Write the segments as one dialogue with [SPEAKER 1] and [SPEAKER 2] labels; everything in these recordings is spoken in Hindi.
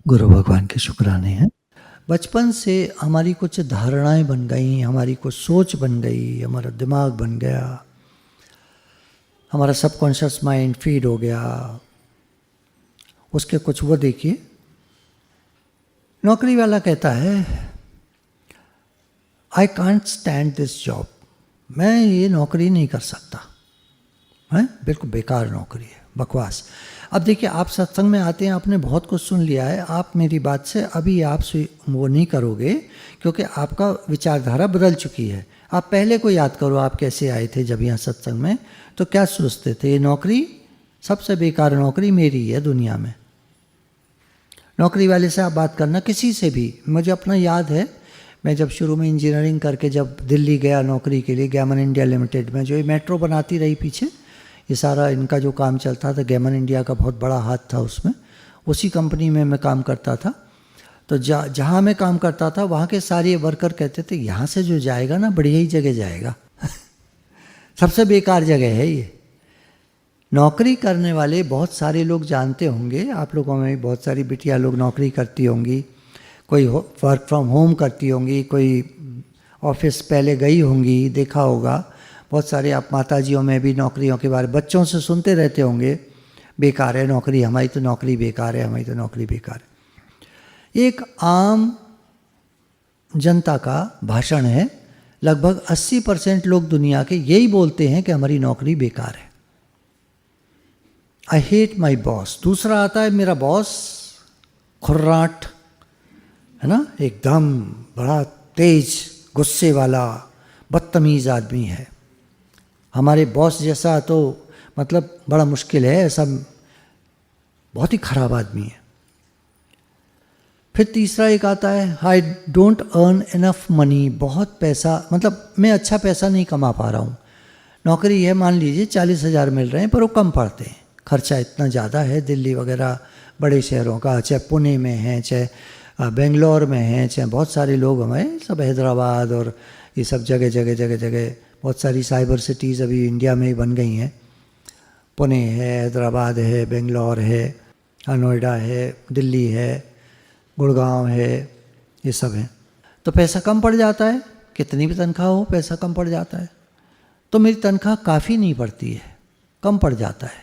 [SPEAKER 1] गुरु भगवान के शुक्राने हैं। बचपन से हमारी कुछ धारणाएं बन गई, हमारी कुछ सोच बन गई, हमारा दिमाग बन गया, हमारा सबकॉन्शियस माइंड फीड हो गया। उसके कुछ वो देखिए, नौकरी वाला कहता है I can't stand this job, मैं ये नौकरी नहीं कर सकता, है बिल्कुल बेकार नौकरी है, बकवास। अब देखिए, आप सत्संग में आते हैं, आपने बहुत कुछ सुन लिया है, आप मेरी बात से अभी आप वो नहीं करोगे क्योंकि आपका विचारधारा बदल चुकी है। आप पहले को याद करो, आप कैसे आए थे जब यहाँ सत्संग में, तो क्या सोचते थे? ये नौकरी सबसे बेकार नौकरी मेरी है दुनिया में। नौकरी वाले से आप बात करना, किसी से भी। मुझे अपना याद है, मैं जब शुरू में इंजीनियरिंग करके जब दिल्ली गया नौकरी के लिए, गैमन इंडिया लिमिटेड में, जो ये मेट्रो बनाती रही पीछे, ये सारा इनका जो काम चलता था, गैमन इंडिया का बहुत बड़ा हाथ था उसमें, उसी कंपनी में मैं काम करता था। तो जहाँ मैं काम करता था वहाँ के सारे वर्कर कहते थे यहाँ से जो जाएगा ना बढ़िया ही जगह जाएगा सबसे बेकार जगह है ये। नौकरी करने वाले बहुत सारे लोग जानते होंगे, आप लोगों में बहुत सारी बिटिया लोग नौकरी करती होंगी, कोई वर्क फ्रॉम होम करती होंगी, कोई ऑफिस पहले गई होंगी, देखा होगा। बहुत सारे आप माताजियों में भी नौकरियों के बारे बच्चों से सुनते रहते होंगे, बेकार है नौकरी, हमारी तो नौकरी बेकार है, हमारी तो नौकरी बेकार है। एक आम जनता का भाषण है, लगभग 80% लोग दुनिया के यही बोलते हैं कि हमारी नौकरी बेकार है। I hate my boss. दूसरा आता है मेरा बॉस खुर्राट है ना, एकदम बड़ा तेज गुस्से वाला बदतमीज आदमी है। हमारे बॉस जैसा तो मतलब बड़ा मुश्किल है, ऐसा बहुत ही खराब आदमी है। फिर तीसरा एक आता है I don't earn enough money. बहुत पैसा, मतलब मैं अच्छा पैसा नहीं कमा पा रहा हूँ। नौकरी है, मान लीजिए 40,000 मिल रहे हैं, पर वो कम पड़ते हैं, खर्चा इतना ज़्यादा है। दिल्ली वगैरह बड़े शहरों का, चाहे पुणे में है, चाहे बेंगलोर में है, चाहे बहुत सारे लोग हमारे सब हैदराबाद और ये सब जगह जगह जगह जगह बहुत सारी साइबर सिटीज़ अभी इंडिया में ही बन गई हैं। पुणे है, हैदराबाद है, बेंगलोर है, नोएडा है, दिल्ली है, गुड़गांव है, ये सब है। तो पैसा कम पड़ जाता है, कितनी भी तनख्वाह हो पैसा कम पड़ जाता है। तो मेरी तनख्वाह काफ़ी नहीं पड़ती है, कम पड़ जाता है।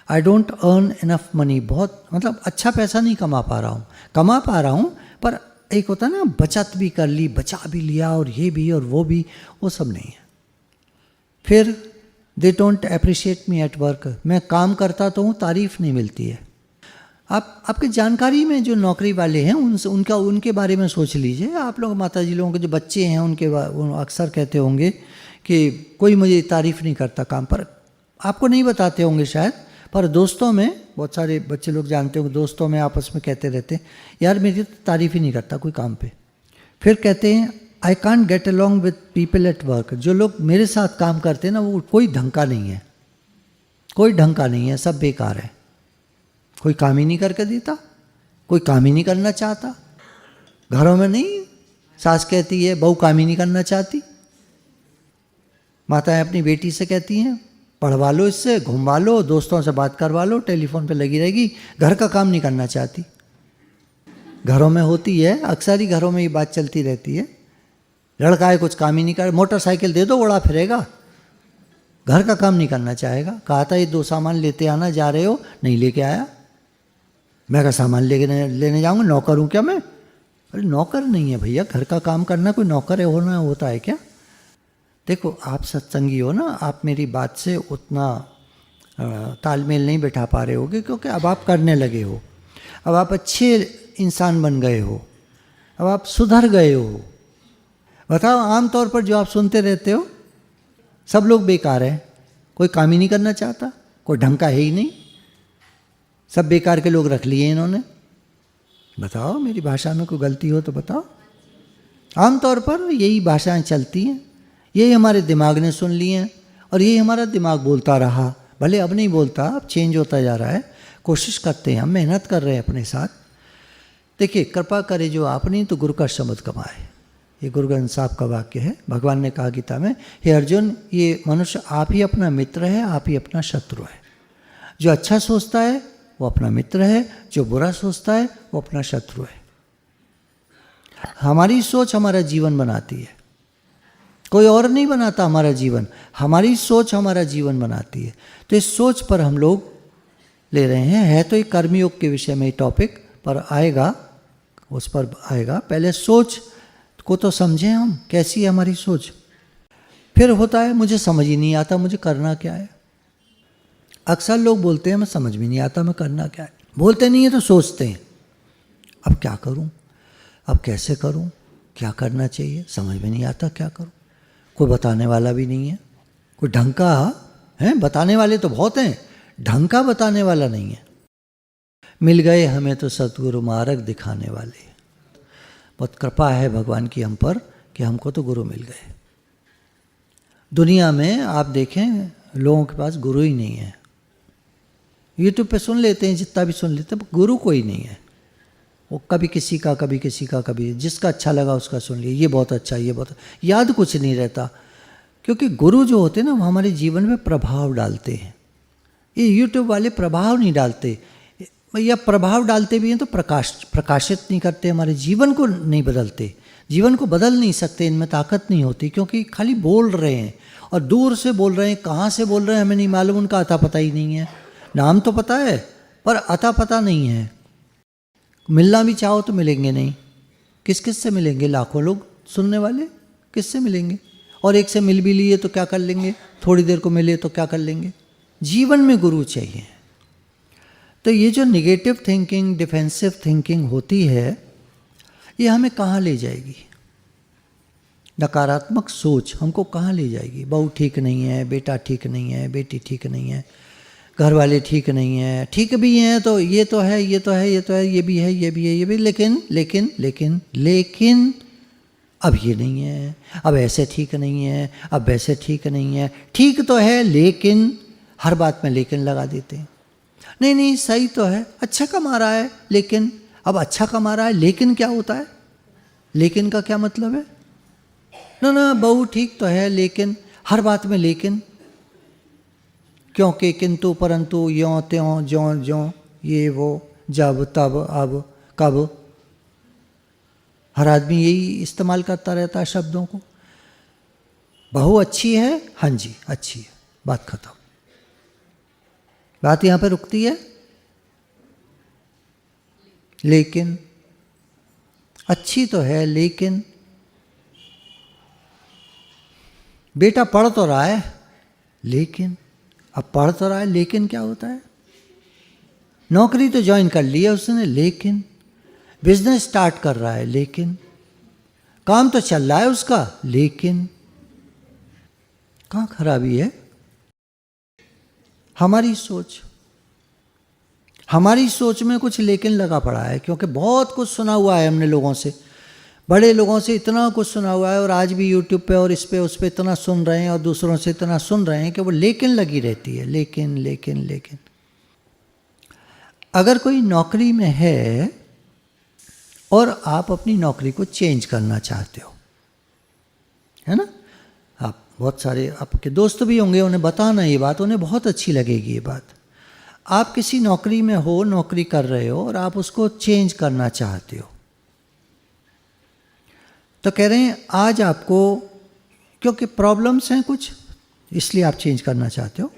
[SPEAKER 1] I don't earn enough money, बहुत मतलब अच्छा पैसा नहीं कमा पा रहा हूँ। कमा पा रहा हूँ पर एक होता है ना, बचत भी कर ली, बचा भी लिया, और ये भी और वो भी, वो सब नहीं है। फिर they don't appreciate me at work. मैं काम करता तो हूँ, तारीफ नहीं मिलती है। आप आपकी जानकारी में जो नौकरी वाले हैं उनके बारे में सोच लीजिए। आप लोग माता जी लोगों के जो बच्चे हैं उनके अक्सर कहते होंगे कि कोई मुझे तारीफ़ नहीं करता काम पर। आपको नहीं बताते होंगे शायद, पर दोस्तों में बहुत सारे बच्चे लोग जानते होंगे, दोस्तों में आपस में कहते रहते हैं यार मेरी तो तारीफ़ ही नहीं करता कोई काम पे। फिर कहते हैं I can't get along with people at work. जो लोग मेरे साथ काम करते हैं ना, वो कोई ढंग का नहीं है, कोई ढंग का नहीं है, सब बेकार है। कोई काम ही नहीं करके देता, कोई काम ही नहीं करना चाहता। घरों में नहीं, सास कहती है बहू काम ही नहीं करना चाहती, माताएं अपनी बेटी से कहती हैं पढ़वा लो, इससे घुमवा लो, दोस्तों से बात करवा लो, टेलीफोन पे लगी रहेगी, घर का काम नहीं करना चाहती। घरों में होती है, अक्सर ही घरों में ये बात चलती रहती है। लड़का है कुछ काम ही नहीं कर, मोटरसाइकिल दे दो उड़ा फिरेगा, घर का काम नहीं करना चाहेगा। कहा था ये 2 सामान लेते आना, जा रहे हो, नहीं लेके आया। मैं का सामान लेने जाऊँगा, नौकर हूँ क्या मैं? अरे नौकर नहीं है भैया, घर का काम करना कोई नौकर होना होता है क्या? देखो आप सत्संगी हो ना, आप मेरी बात से उतना तालमेल नहीं बैठा पा रहे होगे, क्योंकि अब आप करने लगे हो, अब आप अच्छे इंसान बन गए हो, अब आप सुधर गए हो। बताओ, आमतौर पर जो आप सुनते रहते हो सब लोग बेकार हैं, कोई काम ही नहीं करना चाहता, कोई ढंग का है ही नहीं, सब बेकार के लोग रख लिए इन्होंने। बताओ मेरी भाषा में कोई गलती हो तो बताओ। आमतौर पर यही भाषाएं चलती हैं, यही हमारे दिमाग ने सुन ली हैं, और यही हमारा दिमाग बोलता रहा। भले अब नहीं बोलता, अब चेंज होता जा रहा है, कोशिश करते हैं, हम मेहनत कर रहे हैं अपने साथ। देखिए, कृपा करे जो आपने तो गुरु का शब्द कमाए, ये गुरु ग्रंथ साहब का वाक्य है। भगवान ने कहा गीता में, हे अर्जुन, ये मनुष्य आप ही अपना मित्र है, आप ही अपना शत्रु है। जो अच्छा सोचता है वो अपना मित्र है, जो बुरा सोचता है वो अपना शत्रु है। हमारी सोच हमारा जीवन बनाती है, कोई और नहीं बनाता हमारा जीवन, हमारी सोच हमारा जीवन बनाती है। तो इस सोच पर हम लोग ले रहे हैं, है तो ये कर्मयोग के विषय में टॉपिक पर आएगा, उस पर आएगा। पहले सोच को तो समझें हम, कैसी है हमारी सोच। फिर होता है मुझे समझ ही नहीं आता मुझे करना क्या है। अक्सर लोग बोलते हैं मैं समझ में नहीं आता मैं करना क्या है, बोलते नहीं है तो सोचते हैं अब क्या करूं, अब कैसे करूं, क्या करना चाहिए, समझ में नहीं आता क्या करूं। कोई बताने वाला भी नहीं है, कोई ढंग का है, बताने वाले तो बहुत हैं, ढंग का बताने वाला नहीं है। मिल गए हमें तो सतगुरु मार्ग दिखाने वाले। बहुत कृपा है भगवान की हम पर कि हमको तो गुरु मिल गए। दुनिया में आप देखें लोगों के पास गुरु ही नहीं है। यूट्यूब पे सुन लेते हैं जितना भी सुन लेते हैं, गुरु कोई नहीं है। वो कभी किसी का कभी किसी का, कभी जिसका अच्छा लगा उसका सुन लिया, ये बहुत अच्छा, ये बहुत, याद कुछ नहीं रहता। क्योंकि गुरु जो होते हैं ना वो हमारे जीवन में प्रभाव डालते हैं। ये यूट्यूब वाले प्रभाव नहीं डालते, या प्रभाव डालते भी हैं तो प्रकाशित नहीं करते, हमारे जीवन को नहीं बदलते, जीवन को बदल नहीं सकते, इनमें ताकत नहीं होती। क्योंकि खाली बोल रहे हैं और दूर से बोल रहे हैं, कहाँ से बोल रहे हैं हमें नहीं मालूम, उनका अता पता ही नहीं है। नाम तो पता है पर अता पता नहीं है। मिलना भी चाहो तो मिलेंगे नहीं। किस किस से मिलेंगे, लाखों लोग सुनने वाले किस से मिलेंगे, और एक से मिल भी लिए तो क्या कर लेंगे, थोड़ी देर को मिले तो क्या कर लेंगे। जीवन में गुरु चाहिए। तो ये जो निगेटिव थिंकिंग, डिफेंसिव थिंकिंग होती है, ये हमें कहाँ ले जाएगी। नकारात्मक सोच हमको कहाँ ले जाएगी। बहू ठीक नहीं है, बेटा ठीक नहीं है, बेटी ठीक नहीं है, घर वाले ठीक नहीं है, ठीक भी हैं तो ये तो है, ये तो है, ये तो है, ये भी है, ये भी है, ये भी, लेकिन लेकिन लेकिन लेकिन अब ये नहीं है, अब ऐसे ठीक नहीं है, अब वैसे ठीक नहीं है। ठीक तो है लेकिन, हर बात में लेकिन लगा देते हैं। नहीं नहीं सही तो है, अच्छा कमा रहा है, लेकिन अब अच्छा कमा रहा है, लेकिन क्या होता है, लेकिन का क्या मतलब है। ना ना बहू ठीक तो है लेकिन, हर बात में लेकिन, क्योंकि किंतु परंतु यों त्यों ज्यों ज्यों, ये वो, जब तब अब कब, हर आदमी यही इस्तेमाल करता रहता है शब्दों को। बहू अच्छी है, हाँ जी अच्छी है, बात खत्म। बात यहाँ पे रुकती है। लेकिन अच्छी तो है लेकिन, बेटा पढ़ तो रहा है लेकिन, अब पढ़ तो रहा है लेकिन क्या होता है। नौकरी तो ज्वाइन कर ली है उसने लेकिन, बिजनेस स्टार्ट कर रहा है लेकिन, काम तो चल रहा है उसका लेकिन, कहाँ खराबी है। हमारी सोच, हमारी सोच में कुछ लेकिन लगा पड़ा है। क्योंकि बहुत कुछ सुना हुआ है हमने लोगों से, बड़े लोगों से इतना कुछ सुना हुआ है, और आज भी यूट्यूब पे और इस पे उस पे इतना सुन रहे हैं, और दूसरों से इतना सुन रहे हैं कि वो लेकिन लगी रहती है, लेकिन लेकिन लेकिन। अगर कोई नौकरी में है और आप अपनी नौकरी को चेंज करना चाहते हो, है ना, आप बहुत सारे आपके दोस्त भी होंगे, उन्हें बताना ये बात, उन्हें बहुत अच्छी लगेगी ये बात। आप किसी नौकरी में हो, नौकरी कर रहे हो, और आप उसको चेंज करना चाहते हो, तो कह रहे हैं आज आपको, क्योंकि प्रॉब्लम्स हैं कुछ इसलिए आप चेंज करना चाहते हो,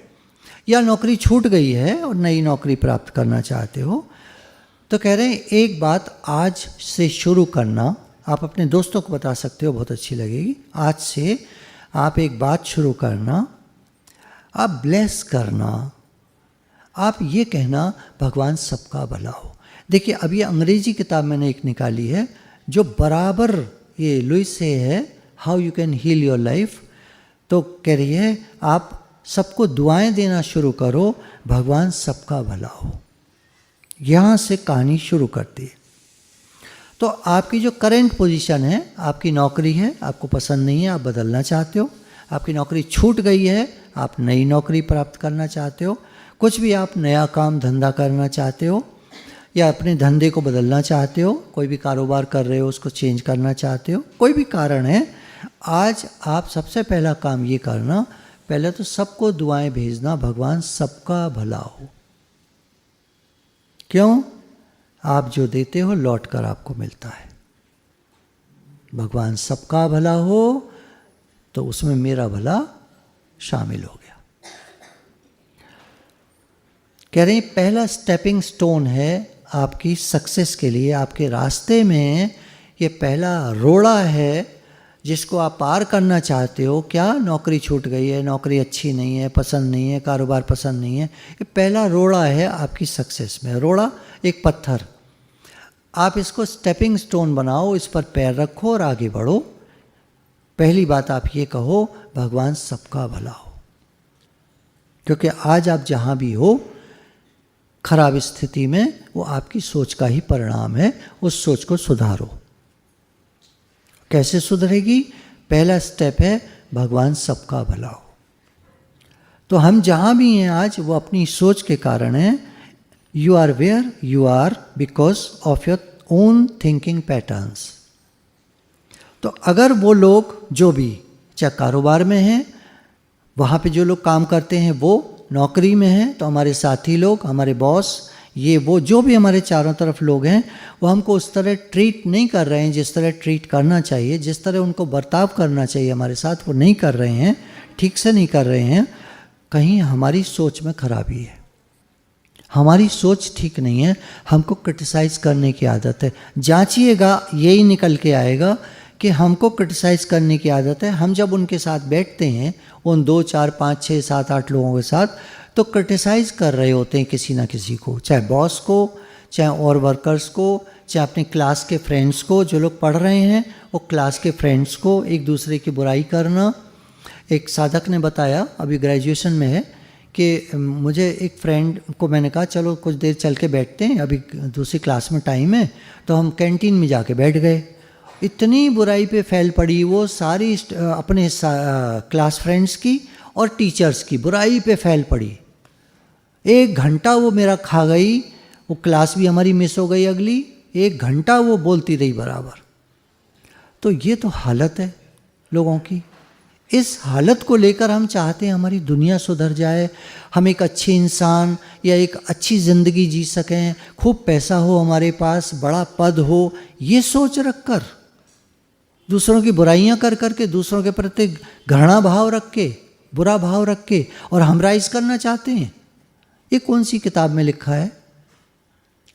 [SPEAKER 1] या नौकरी छूट गई है और नई नौकरी प्राप्त करना चाहते हो, तो कह रहे हैं एक बात आज से शुरू करना। आप अपने दोस्तों को बता सकते हो, बहुत अच्छी लगेगी। आज से आप एक बात शुरू करना, आप ब्लेस करना, आप ये कहना भगवान सबका भला हो। देखिए अब ये अंग्रेजी किताब मैंने एक निकाली है जो बराबर, ये लुइस से है, how you can heal your life. तो कह रही है आप सबको दुआएं देना शुरू करो, भगवान सबका भला हो। यहाँ से कहानी शुरू करती है। तो आपकी जो करंट पोजीशन है, आपकी नौकरी है, आपको पसंद नहीं है, आप बदलना चाहते हो, आपकी नौकरी छूट गई है, आप नई नौकरी प्राप्त करना चाहते हो, कुछ भी आप नया काम धंधा करना चाहते हो, या अपने धंधे को बदलना चाहते हो, कोई भी कारोबार कर रहे हो उसको चेंज करना चाहते हो, कोई भी कारण है, आज आप सबसे पहला काम ये करना, पहले तो सबको दुआएं भेजना, भगवान सबका भला हो। क्यों? आप जो देते हो लौट कर आपको मिलता है। भगवान सबका भला हो तो उसमें मेरा भला शामिल हो गया। कह रहे हैं पहला स्टेपिंग स्टोन है आपकी सक्सेस के लिए, आपके रास्ते में ये पहला रोड़ा है जिसको आप पार करना चाहते हो। क्या? नौकरी छूट गई है, नौकरी अच्छी नहीं है, पसंद नहीं है, कारोबार पसंद नहीं है, ये पहला रोड़ा है आपकी सक्सेस में। रोड़ा एक पत्थर, आप इसको स्टेपिंग स्टोन बनाओ, इस पर पैर रखो और आगे बढ़ो। पहली बात आप ये कहो भगवान सबका भला हो, क्योंकि आज आप जहाँ भी हो खराब स्थिति में, वो आपकी सोच का ही परिणाम है। उस सोच को सुधारो। कैसे सुधरेगी? पहला स्टेप है भगवान सबका भला हो। तो हम जहाँ भी हैं आज वो अपनी सोच के कारण हैं। You are where you are because of your own thinking patterns. तो अगर वो लोग जो भी चाहे कारोबार में हैं, वहाँ पे जो लोग काम करते हैं वो नौकरी में हैं, तो हमारे साथी लोग, हमारे बॉस, ये वो जो भी हमारे चारों तरफ लोग हैं, वो हमको उस तरह ट्रीट नहीं कर रहे हैं जिस तरह ट्रीट करना चाहिए, जिस तरह उनको बर्ताव करना चाहिए हमारे साथ, वो नहीं कर रहे हैं, ठीक से नहीं कर रहे हैं। कहीं हमारी सोच में खराबी है, हमारी सोच ठीक नहीं है, हमको क्रिटिसाइज़ करने की आदत है। जांचिएगा, यही निकल के आएगा कि हमको क्रिटिसाइज़ करने की आदत है। हम जब उनके साथ बैठते हैं, उन 2, 4, 5, 6, 7, 8 लोगों के साथ, तो क्रिटिसाइज़ कर रहे होते हैं किसी ना किसी को, चाहे बॉस को, चाहे और वर्कर्स को, चाहे अपने क्लास के फ्रेंड्स को। जो लोग पढ़ रहे हैं वो क्लास के फ्रेंड्स को एक दूसरे की बुराई करना। एक साधक ने बताया, अभी ग्रेजुएशन में है, कि मुझे एक फ्रेंड को मैंने कहा चलो कुछ देर चल के बैठते हैं, अभी दूसरी क्लास में टाइम है, तो हम कैंटीन में जाके बैठ गए। इतनी बुराई पे फैल पड़ी वो सारी अपने क्लास फ्रेंड्स की और टीचर्स की बुराई पे फैल पड़ी। 1 घंटा वो मेरा खा गई, वो क्लास भी हमारी मिस हो गई अगली। 1 घंटा वो बोलती रही बराबर। तो ये तो हालत है लोगों की। इस हालत को लेकर हम चाहते हैं हमारी दुनिया सुधर जाए, हम एक अच्छे इंसान या एक अच्छी ज़िंदगी जी सकें, खूब पैसा हो हमारे पास, बड़ा पद हो। ये सोच रखकर, दूसरों की बुराइयां कर करके, दूसरों के प्रति घृणा भाव रख के, बुरा भाव रख के, और हम राइज करना चाहते हैं। ये कौन सी किताब में लिखा है,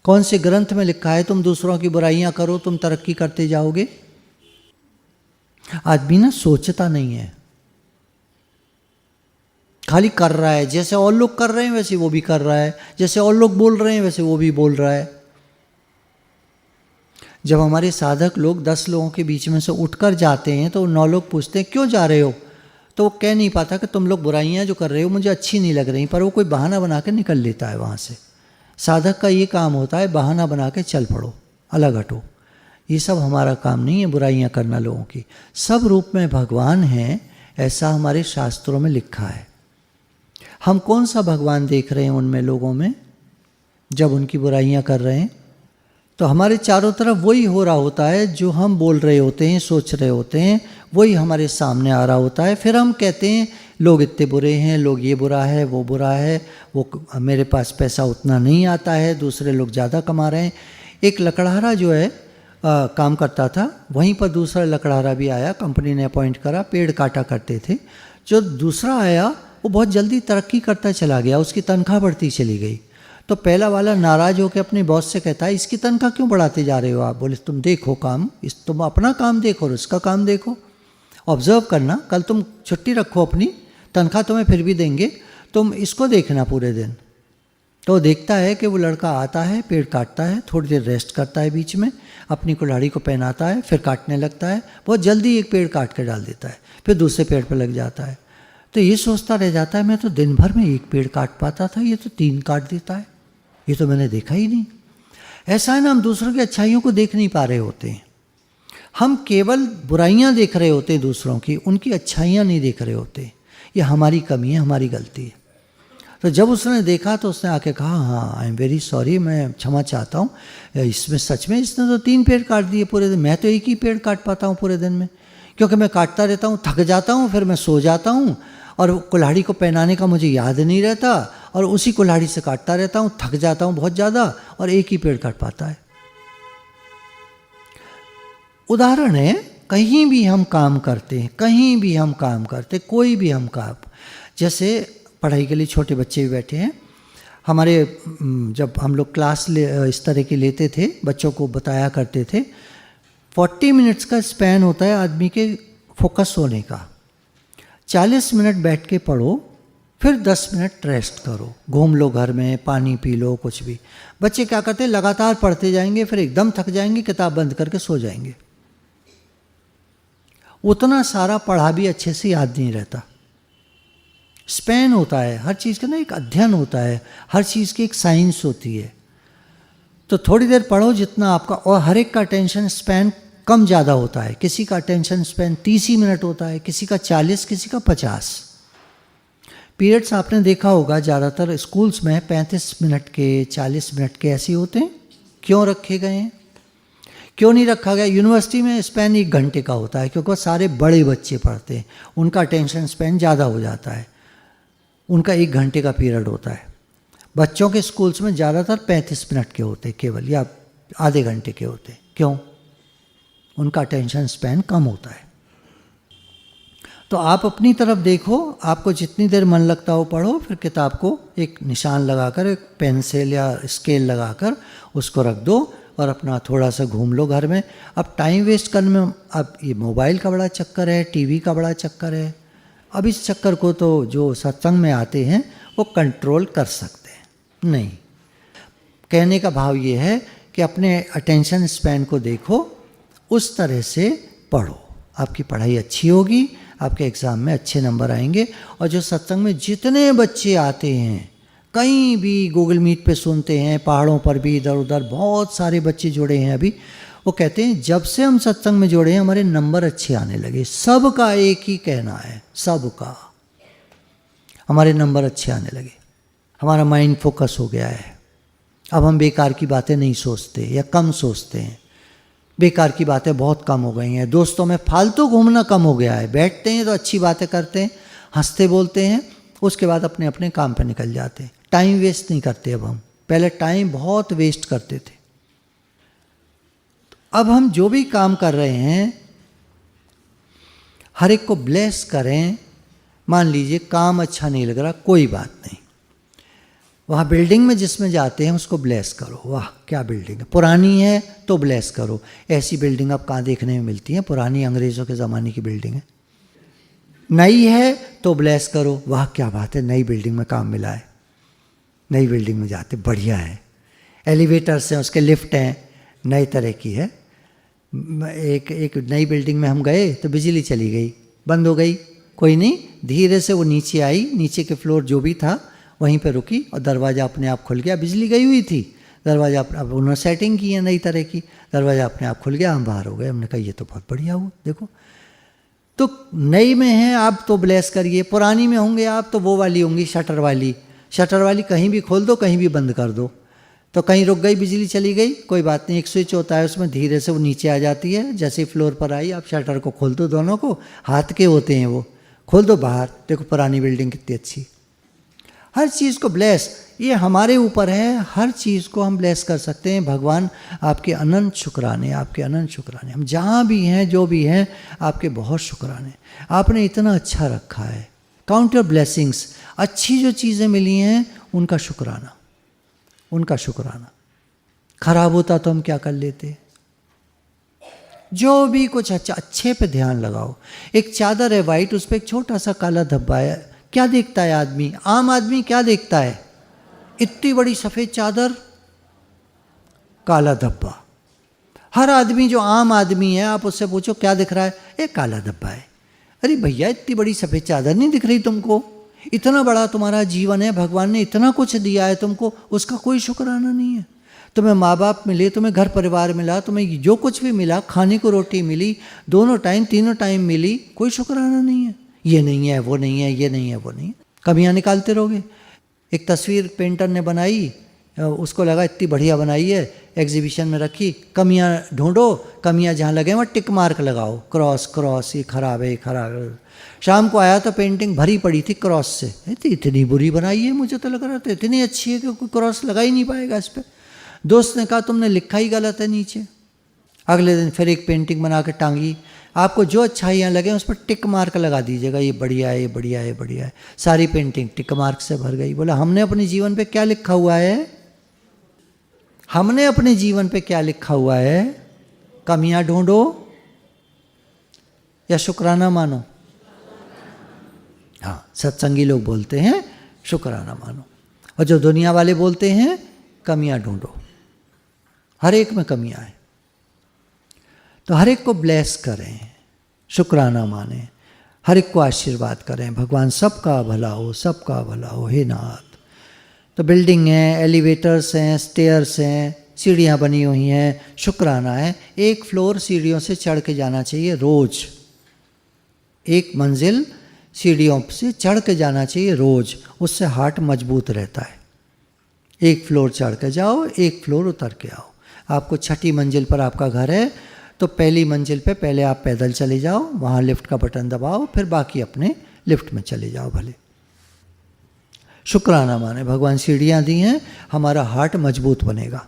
[SPEAKER 1] कौन से ग्रंथ में लिखा है तुम दूसरों की बुराइयां करो तुम तरक्की करते जाओगे? आदमी ना सोचता नहीं है, खाली कर रहा है। जैसे और लोग कर रहे हैं वैसे वो भी कर रहा है, जैसे और लोग बोल रहे हैं वैसे वो भी बोल रहा है। जब हमारे साधक लोग 10 लोगों के बीच में से उठकर जाते हैं तो 9 लोग पूछते हैं क्यों जा रहे हो, तो वो कह नहीं पाता कि तुम लोग बुराइयां जो कर रहे हो मुझे अच्छी नहीं लग रही, पर वो कोई बहाना बना के निकल लेता है वहाँ से। साधक का ये काम होता है बहाना बना के चल पड़ो, अलग हटो। ये सब हमारा काम नहीं है, बुराइयां करना लोगों की। सब रूप में भगवान हैं, ऐसा हमारे शास्त्रों में लिखा है। हम कौन सा भगवान देख रहे हैं उनमें लोगों में जब उनकी बुराइयां कर रहे हैं? तो हमारे चारों तरफ वही हो रहा होता है जो हम बोल रहे होते हैं, सोच रहे होते हैं, वही हमारे सामने आ रहा होता है। फिर हम कहते हैं लोग इतने बुरे हैं, लोग ये बुरा है, वो बुरा है, वो मेरे पास पैसा उतना नहीं आता है, दूसरे लोग ज़्यादा कमा रहे हैं। एक लकड़हारा जो है काम करता था, वहीं पर दूसरा लकड़हारा भी आया, कंपनी ने अपॉइंट करा, पेड़ काटा करते थे। जो दूसरा आया वो बहुत जल्दी तरक्की करता चला गया, उसकी तनख्वाह बढ़ती चली गई। तो पहला वाला नाराज़ होकर अपने बॉस से कहता है इसकी तनख्वाह क्यों बढ़ाते जा रहे हो आप? बोले तुम देखो काम, तुम अपना काम देखो और उसका काम देखो, ऑब्जर्व करना। कल तुम छुट्टी रखो अपनी, तनख्वाह तुम्हें फिर भी देंगे, तुम इसको देखना पूरे दिन। तो देखता है कि वो लड़का आता है, पेड़ काटता है, थोड़ी देर रेस्ट करता है, बीच में अपनी कुल्हाड़ी को पहनाता है, फिर काटने लगता है। बहुत जल्दी एक पेड़ काट कर डाल देता है, फिर दूसरे पेड़ पर लग जाता है। तो ये सोचता रह जाता है मैं तो दिन भर में 1 पेड़ काट पाता था, ये तो 3 काट देता है, ये तो मैंने देखा ही नहीं। ऐसा है ना, हम दूसरों की अच्छाइयों को देख नहीं पा रहे होते हैं, हम केवल बुराइयां देख रहे होते हैं दूसरों की, उनकी अच्छाइयां नहीं देख रहे होते। ये हमारी कमी है, हमारी गलती है। तो जब उसने देखा तो उसने आके कहा हाँ आई एम वेरी सॉरी, मैं क्षमा चाहता हूँ, इसमें सच में इसने तो 3 पेड़ काट दिए पूरे दिन, मैं तो 1 ही पेड़ काट पाता हूँ पूरे दिन में, क्योंकि मैं काटता रहता हूँ, थक जाता हूँ, फिर मैं सो जाता हूँ, और कुल्हाड़ी को पहनाने का मुझे याद नहीं रहता, और उसी कुल्हाड़ी से काटता रहता हूँ, थक जाता हूँ बहुत ज़्यादा, और एक ही पेड़ कट पाता है। उदाहरण है, कहीं भी हम काम करते हैं, कहीं भी हम काम करते, कोई भी हम काम, जैसे पढ़ाई के लिए छोटे बच्चे भी बैठे हैं, हमारे जब हम लोग क्लास इस तरह की लेते थे, बच्चों को बताया करते थे, 40 मिनट्स का स्पैन होता है आदमी के फोकस होने का। 40 मिनट बैठ के पढ़ो, फिर 10 मिनट रेस्ट करो, घूम लो घर में, पानी पी लो, कुछ भी। बच्चे क्या करते हैं, लगातार पढ़ते जाएंगे, फिर एकदम थक जाएंगे, किताब बंद करके सो जाएंगे। उतना सारा पढ़ा भी अच्छे से याद नहीं रहता। स्पैन होता है हर चीज़ का ना, एक अध्ययन होता है, हर चीज़ की एक साइंस होती है। तो थोड़ी देर पढ़ो जितना आपका, और हर एक का अटेंशन स्पैन कम ज़्यादा होता है। किसी का अटेंशन स्पैन 30 ही मिनट होता है, किसी का 40, किसी का 50। पीरियड्स आपने देखा होगा ज़्यादातर स्कूल्स में 35 मिनट के, 40 मिनट के ऐसे होते हैं। क्यों रखे गए हैं, क्यों नहीं रखा गया? यूनिवर्सिटी में स्पैन 1 घंटे का होता है, क्योंकि सारे बड़े बच्चे पढ़ते हैं, उनका अटेंशन स्पैन ज़्यादा हो जाता है, उनका 1 घंटे का पीरियड होता है। बच्चों के स्कूल्स में ज़्यादातर 35 मिनट के होते केवल, या आधे घंटे के होते। क्यों? उनका अटेंशन स्पैन कम होता है। तो आप अपनी तरफ देखो, आपको जितनी देर मन लगता हो पढ़ो, फिर किताब को एक निशान लगाकर, एक पेंसिल या स्केल लगाकर उसको रख दो, और अपना थोड़ा सा घूम लो घर में। अब टाइम वेस्ट करने में, अब ये मोबाइल का बड़ा चक्कर है, टीवी का बड़ा चक्कर है, अब इस चक्कर को तो जो सत्संग में आते हैं वो कंट्रोल कर सकते हैं। नहीं, कहने का भाव ये है कि अपने अटेंशन स्पैन को देखो, उस तरह से पढ़ो, आपकी पढ़ाई अच्छी होगी, आपके एग्ज़ाम में अच्छे नंबर आएंगे। और जो सत्संग में जितने बच्चे आते हैं, कहीं भी गूगल मीट पे सुनते हैं, पहाड़ों पर भी, इधर उधर बहुत सारे बच्चे जुड़े हैं अभी, वो कहते हैं जब से हम सत्संग में जुड़े हैं हमारे नंबर अच्छे आने लगे। सबका एक ही कहना है, सबका, हमारे नंबर अच्छे आने लगे, हमारा माइंड फोकस हो गया है। अब हम बेकार की बातें नहीं सोचते या कम सोचते हैं, बेकार की बातें बहुत कम हो गई हैं। दोस्तों में फालतू घूमना कम हो गया है, बैठते हैं तो अच्छी बातें करते हैं, हंसते बोलते हैं, उसके बाद अपने अपने काम पर निकल जाते हैं। टाइम वेस्ट नहीं करते अब हम, पहले टाइम बहुत वेस्ट करते थे। अब हम जो भी काम कर रहे हैं, हर एक को ब्लेस करें। मान लीजिए काम अच्छा नहीं लग रहा, कोई बात नहीं, वहाँ बिल्डिंग में जिसमें जाते हैं उसको ब्लेस करो, वाह क्या बिल्डिंग है, पुरानी है तो ब्लेस करो। ऐसी बिल्डिंग अब कहाँ देखने में मिलती है, पुरानी अंग्रेज़ों के ज़माने की बिल्डिंग है। नई है तो ब्लेस करो, वाह क्या बात है, नई बिल्डिंग में काम मिला है, नई बिल्डिंग में जाते, बढ़िया है, एलिवेटर्स हैं, उसके लिफ्ट हैं, नई तरह की है। एक नई बिल्डिंग में हम गए तो बिजली चली गई, बंद हो गई, कोई नहीं, धीरे से वो नीचे आई, नीचे के फ्लोर जो भी था वहीं पे रुकी, और दरवाज़ा अपने आप खुल गया। बिजली गई हुई थी, दरवाज़ा अब उन्होंने सेटिंग की है नई तरह की, दरवाज़ा अपने आप खुल गया, हम बाहर हो गए। हमने कहा ये तो बहुत बढ़िया हुआ। देखो, तो नई में हैं आप तो ब्लेस करिए, पुरानी में होंगे आप तो वो वाली होंगी शटर वाली, शटर वाली कहीं भी खोल दो, कहीं भी बंद कर दो, तो कहीं रुक गई, बिजली चली गई, कोई बात नहीं, एक स्विच होता है उसमें, धीरे से वो नीचे आ जाती है। जैसे ही फ्लोर पर आई, आप शटर को खोल दो, दोनों को हाथ के होते हैं, वो खोल दो बाहर, देखो पुरानी बिल्डिंग कितनी अच्छी। हर चीज़ को ब्लेस, ये हमारे ऊपर है, हर चीज़ को हम ब्लेस कर सकते हैं। भगवान आपके अनंत शुक्राने, आपके अनंत शुक्राने, हम जहाँ भी हैं, जो भी हैं, आपके बहुत शुक्राने, आपने इतना अच्छा रखा है। काउंट योर ब्लेसिंग्स, अच्छी जो चीज़ें मिली हैं उनका शुक्राना, उनका शुक्राना। खराब होता तो हम क्या कर लेते? जो भी कुछ अच्छा, अच्छे पे ध्यान लगाओ। एक चादर है वाइट, उस पर एक छोटा सा काला धब्बा है, क्या देखता है आदमी, आम आदमी क्या देखता है? इतनी बड़ी सफ़ेद चादर, काला धब्बा। हर आदमी जो आम आदमी है, आप उससे पूछो क्या दिख रहा है, एक काला धब्बा है। अरे भैया, इतनी बड़ी सफ़ेद चादर नहीं दिख रही तुमको? इतना बड़ा तुम्हारा जीवन है, भगवान ने इतना कुछ दिया है तुमको, उसका कोई शुक्राना नहीं है। तुम्हें माँ बाप मिले, तुम्हें घर परिवार मिला, तुम्हें जो कुछ भी मिला, खाने को रोटी मिली, दोनों टाइम तीनों टाइम मिली, कोई शुक्राना नहीं है। ये नहीं है, वो नहीं है, ये नहीं है, वो नहीं है, कमियाँ निकालते रहोगे। एक तस्वीर पेंटर ने बनाई, उसको लगा इतनी बढ़िया बनाई है, एग्जीबिशन में रखी, कमियां ढूंढो, कमियां जहाँ लगे वहाँ टिक मार्क लगाओ, क्रॉस क्रॉस, ये खराब है, ये खराब है। शाम को आया तो पेंटिंग भरी पड़ी थी क्रॉस से, इतनी बुरी बनाई है, मुझे तो लग रहा था इतनी अच्छी है कि कोई क्रॉस लगा ही नहीं पाएगा इस पर। दोस्त ने कहा तुमने लिखा ही गलत है नीचे। अगले दिन फिर एक पेंटिंग बना के टांगी, आपको जो अच्छाइयाँ लगे उस पर टिक मार्क लगा दीजिएगा, ये बढ़िया है, ये बढ़िया है, बढ़िया है। सारी पेंटिंग टिक मार्क से भर गई। बोला हमने अपने जीवन पे क्या लिखा हुआ है, हमने अपने जीवन पे क्या लिखा हुआ है, कमियां ढूंढो या शुक्राना मानो। हाँ, सत्संगी लोग बोलते हैं शुक्राना मानो, और जो दुनिया वाले बोलते हैं कमियां ढूंढो। हर एक में कमियां हैं, तो हर एक को ब्लेस करें, शुक्राना माने, हर एक को आशीर्वाद करें, भगवान सबका भला हो, सबका भला हो, हे नाथ। तो बिल्डिंग है, एलिवेटर्स हैं, स्टेयर्स हैं, सीढ़ियाँ बनी हुई हैं, शुक्राना है। एक फ्लोर सीढ़ियों से चढ़ के जाना चाहिए रोज, एक मंजिल सीढ़ियों से चढ़ के जाना चाहिए रोज, उससे हार्ट मजबूत रहता है। एक फ्लोर चढ़ के जाओ, एक फ्लोर उतर के आओ। आपको छठी मंजिल पर आपका घर है तो पहली मंजिल पे पहले आप पैदल चले जाओ, वहाँ लिफ्ट का बटन दबाओ, फिर बाकी अपने लिफ्ट में चले जाओ भले। शुक्राना माने, भगवान सीढ़ियाँ दी हैं, हमारा हार्ट मजबूत बनेगा।